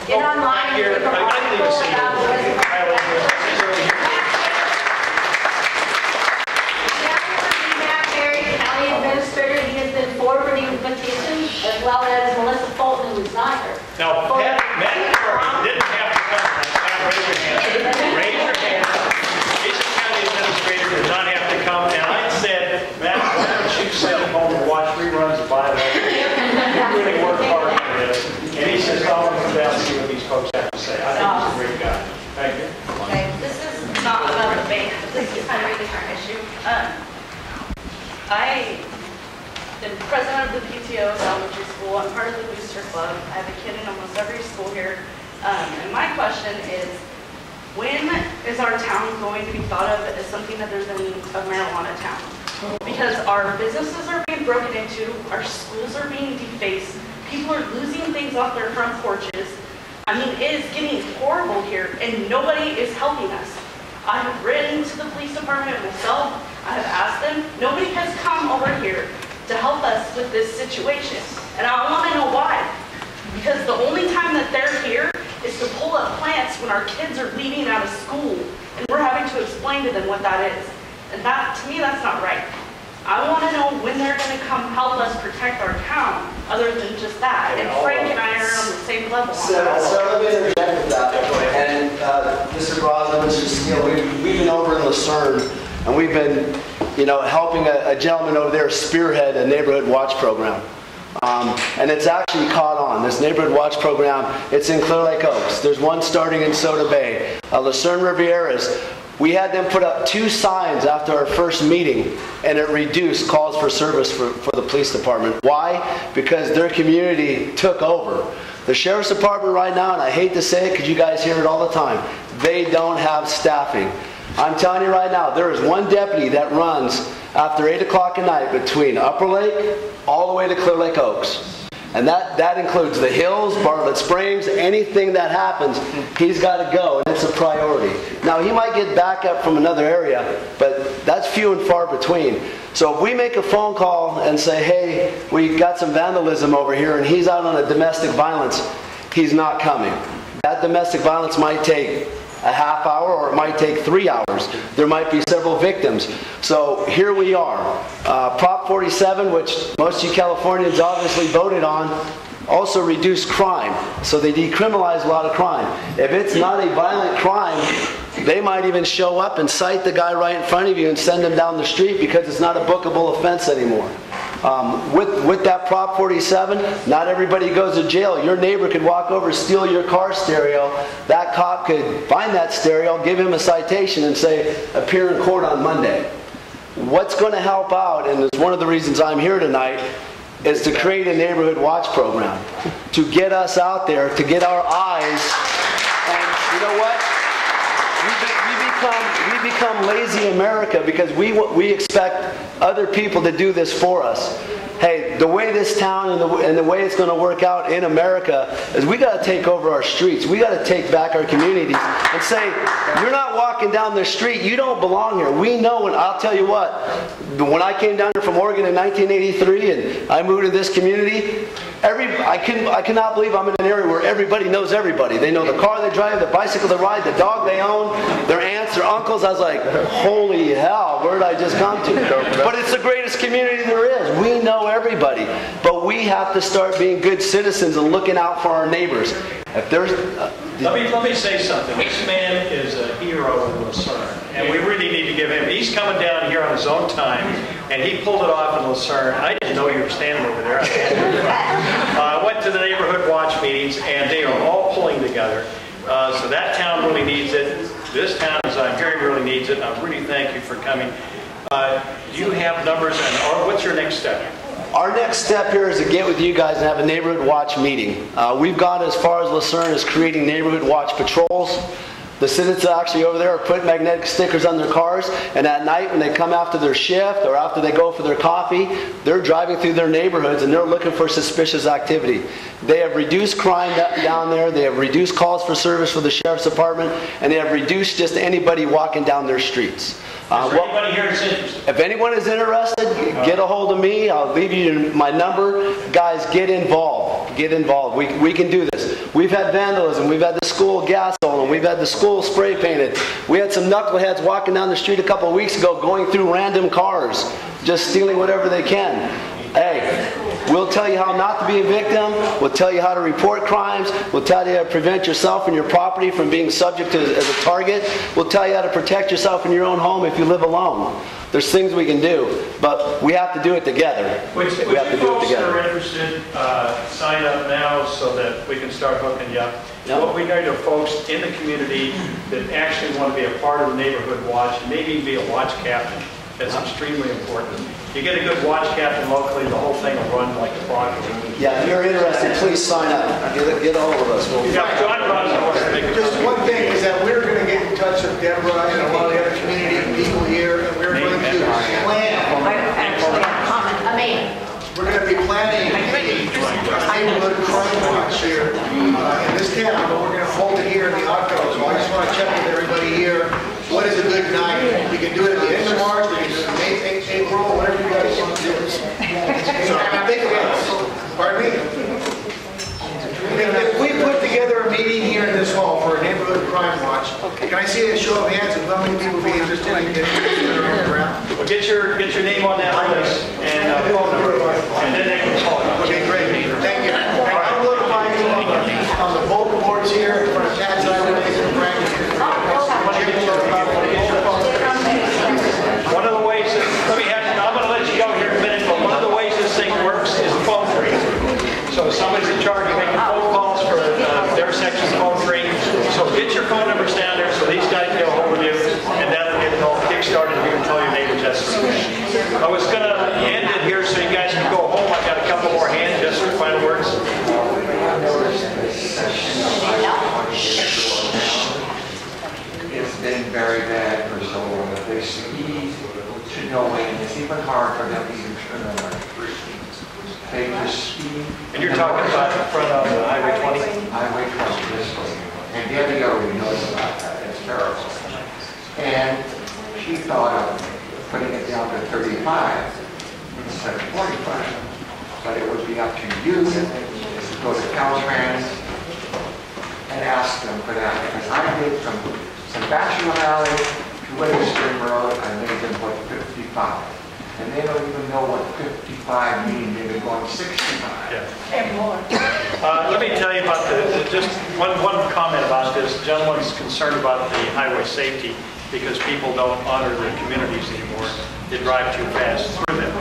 get online. Here, I need to see you. County Administrator, he has been forwarding petitions, as well as Melissa Fulton, who is not here. Now, Matt didn't have to come. Raise your hand. Raise your hand. Each county administrator did not have to come. And I said, Matt, why don't you sit at home and watch reruns of Bible? Really work hard for this. And he says, I'll come down and see what these folks have to say. I think he's a great guy. Thank you. Okay, this is not about the bank, but this is kind of a different issue. I am president of the PTO at elementary school. I'm part of the booster club. I have a kid in almost every school here. And my question is, when is our town going to be thought of as something other than a marijuana town? Because our businesses are being broken into, our schools are being defaced, people are losing things off their front porches. I mean, it is getting horrible here, and nobody is helping us. I have written to the police department myself, I have asked them, nobody has come over here to help us with this situation. And I want to know why. Because the only time that they're here is to pull up plants when our kids are leaving out of school, and we're having to explain to them what that is. And that, to me, that's not right. I want to know when they're going to come help us protect our town, other than just that. And Frank and I are on the same level. So let me interject with that. And Mr. Brosnan, Mr. Steele, we've been over in LARSON, and we've been, helping a gentleman over there spearhead a neighborhood watch program. And it's actually caught on. This neighborhood watch program, it's in Clear Lake Oaks. There's one starting in Soda Bay. LARSON Rivieras. We had them put up 2 signs after our first meeting, and it reduced calls for service for the police department. Why? Because their community took over. The sheriff's department right now, and I hate to say it because you guys hear it all the time, they don't have staffing. I'm telling you right now, there is one deputy that runs after 8 o'clock at night between Upper Lake all the way to Clear Lake Oaks. And that includes the hills, Bartlett Springs, anything that happens, he's got to go, and it's a priority. Now, he might get backup from another area, but that's few and far between. So if we make a phone call and say, hey, we got some vandalism over here, and he's out on a domestic violence, he's not coming. That domestic violence might take a half hour, or it might take 3 hours. There might be several victims. So here we are. Prop 47, which most of you Californians obviously voted on, also reduced crime. So they decriminalized a lot of crime. If it's not a violent crime, they might even show up and cite the guy right in front of you and send him down the street because it's not a bookable offense anymore. With that Prop 47, not everybody goes to jail. Your neighbor could walk over, steal your car stereo. That cop could find that stereo, give him a citation, and say, appear in court on Monday. What's going to help out, and it's one of the reasons I'm here tonight, is to create a neighborhood watch program to get us out there, to get our eyes. And you know what? We become lazy America because we expect other people to do this for us. Hey, the way this town and the way it's going to work out in America is we got to take over our streets. We got to take back our communities and say, you're not walking down the street. You don't belong here. We know, and I'll tell you what, when I came down here from Oregon in 1983 and I moved to this community, I cannot believe I'm in an area where everybody knows everybody. They know the car they drive, the bicycle they ride, the dog they own, their aunts, their uncles. I was like, holy hell, where did I just come to? But it's the greatest community there is. We know everybody. But we have to start being good citizens and looking out for our neighbors. If there's... Let me say something. This man is a hero in Lucerne, and we really need to give him. He's coming down here on his own time, and he pulled it off in Lucerne. I didn't know you were standing over there. I went to the neighborhood watch meetings, and they are all pulling together. So that town really needs it. This town, as I'm hearing, really needs it. And I really thank you for coming. Do you have numbers, or what's your next step? Our next step here is to get with you guys and have a neighborhood watch meeting. We've gone as far as Lucerne as creating neighborhood watch patrols. The citizens actually over there are putting magnetic stickers on their cars, and at night when they come after their shift or after they go for their coffee, they're driving through their neighborhoods and they're looking for suspicious activity. They have reduced crime down there, they have reduced calls for service for the sheriff's department, and they have reduced just anybody walking down their streets. Anybody here is interested? If anyone is interested, get a hold of me. I'll leave you my number. Guys, get involved. Get involved. We can do this. We've had vandalism. We've had the school gas stolen. We've had the school spray painted. We had some knuckleheads walking down the street a couple of weeks ago going through random cars, just stealing whatever they can. Hey, we'll tell you how not to be a victim. We'll tell you how to report crimes. We'll tell you how to prevent yourself and your property from being subject to as a target. We'll tell you how to protect yourself in your own home if you live alone. There's things we can do, but we have to do it together. Would you folks that are interested sign up now so that we can start hooking you up? Yep. What we need are folks in the community that actually want to be a part of the neighborhood watch, maybe even be a watch captain. That's extremely important. You get a good watch captain locally, the whole thing will run like a clock. Yeah, if you're interested, please sign up. Get a hold of us. Just one thing is that we're going to get in touch with Deborah and a lot of the other community people here, and we're going to plan. We're going to be planning a neighborhood crime watch here in this town, but we're going to hold it here in the Octo. So I just want to check with everybody here. What is a good night? We can do it at the end of March, we can do it in May, April, whatever you guys want to do. So I think pardon me? If we put together a meeting here in this hall for a neighborhood crime watch, can I see a show of hands of how many people be interested in getting around? Well, get your name on that list and phone number, and then they can call you. Okay, great. Thank you. I'll notify you on the vote boards here in front of Tad's Highway and Frank. One of the ways that, I'm going to let you go here in a minute, but one of the ways this thing works is phone free. So somebody's in charge of making phone calls for their section's phone free. So get your phone numbers down there so these guys get a hold of you, and that'll get it all kick-started. You can tell your neighbors that's the I was going to end it here so you guys can go home. I got a couple more hand gestures, final words. It's been very bad for so long. They speed to no end. It's even hard for them to even turn on their street. They just speed. And you're talking about in front of Highway 20? Highway 20 this way. And Debbie already knows about that. It's terrible. And she thought of putting it down to 35 instead of 45. But it would be up to you to go to Caltrans and ask them for that. Because I did from Bachelor Valley to Westamerica Road, I made them put 55. And they don't even know what 55 means. They've been going 65. Yeah. And more. Let me tell you about just one comment about this. The gentleman's concerned about the highway safety because people don't honor their communities anymore. They drive too fast through them.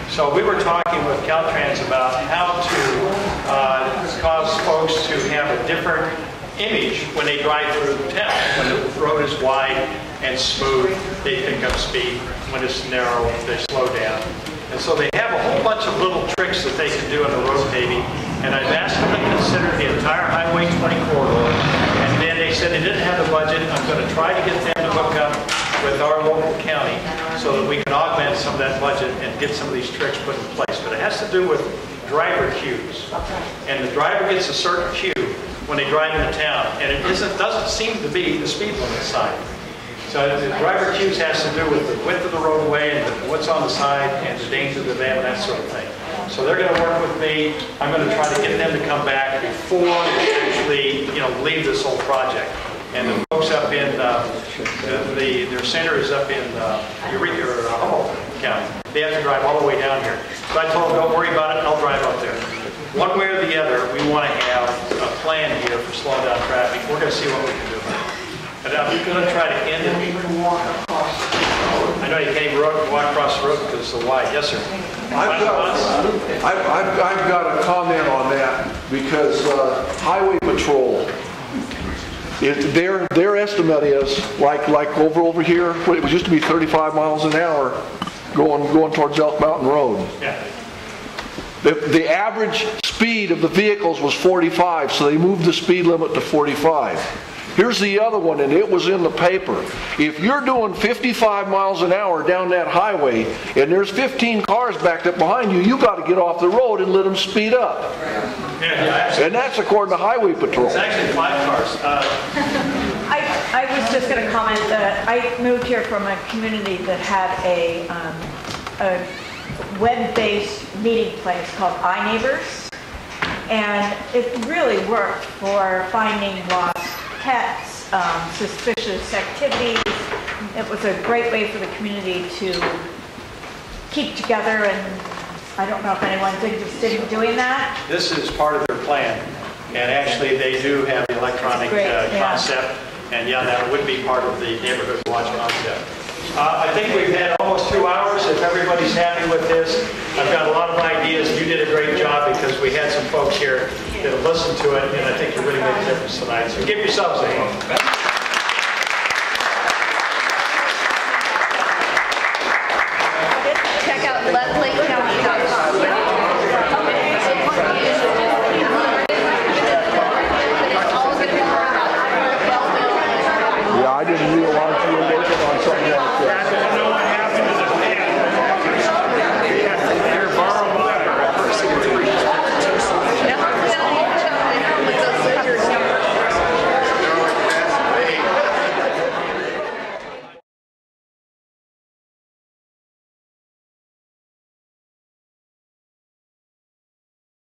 So we were talking with Caltrans about how to cause folks to have a different image when they drive through the town. When the road is wide and smooth, they pick up speed. When it's narrow, they slow down. And so they have a whole bunch of little tricks that they can do in the road paving. And I've asked them to consider the entire Highway 20 corridor. And then they said they didn't have the budget. I'm going to try to get them to hook up with our local county so that we can augment some of that budget and get some of these tricks put in place. But it has to do with driver cues. And the driver gets a certain cue when they drive into town. And it doesn't seem to be the speed limit sign. So the driver cues has to do with the width of the roadway and what's on the side and the danger to them and that sort of thing. So they're going to work with me. I'm going to try to get them to come back before we actually, leave this whole project. And the folks up in, their center is up in Eureka or Humboldt County. They have to drive all the way down here. So I told them, don't worry about it, I'll drive up there. One way or the other, we want to have a plan here for slowing down traffic. We're going to see what we can do about it. And I'm going to try to end it. I know you can't even walk across the road because it's so wide. Yes, sir. I've got a comment on that because Highway Patrol, their estimate is like over here, it used to be 35 miles an hour going towards Elk Mountain Road. Yeah. The average speed of the vehicles was 45, so they moved the speed limit to 45. Here's the other one, and it was in the paper. If you're doing 55 miles an hour down that highway, and there's 15 cars backed up behind you, you got to get off the road and let them speed up. And that's according to Highway Patrol. It's actually 5 cars. I was just going to comment that I moved here from a community that had a web-based meeting place called iNeighbors, and it really worked for finding lost pets, suspicious activities. It was a great way for the community to keep together, and I don't know if anyone's interested in doing that. This is part of their plan, and actually they do have the electronic concept, and that would be part of the neighborhood watch concept. I think we've had almost 2 hours. If everybody's happy with this, I've got a lot of ideas. You did a great job because we had some folks here that listened to it, and I think you really made a difference tonight. So give yourselves a hand.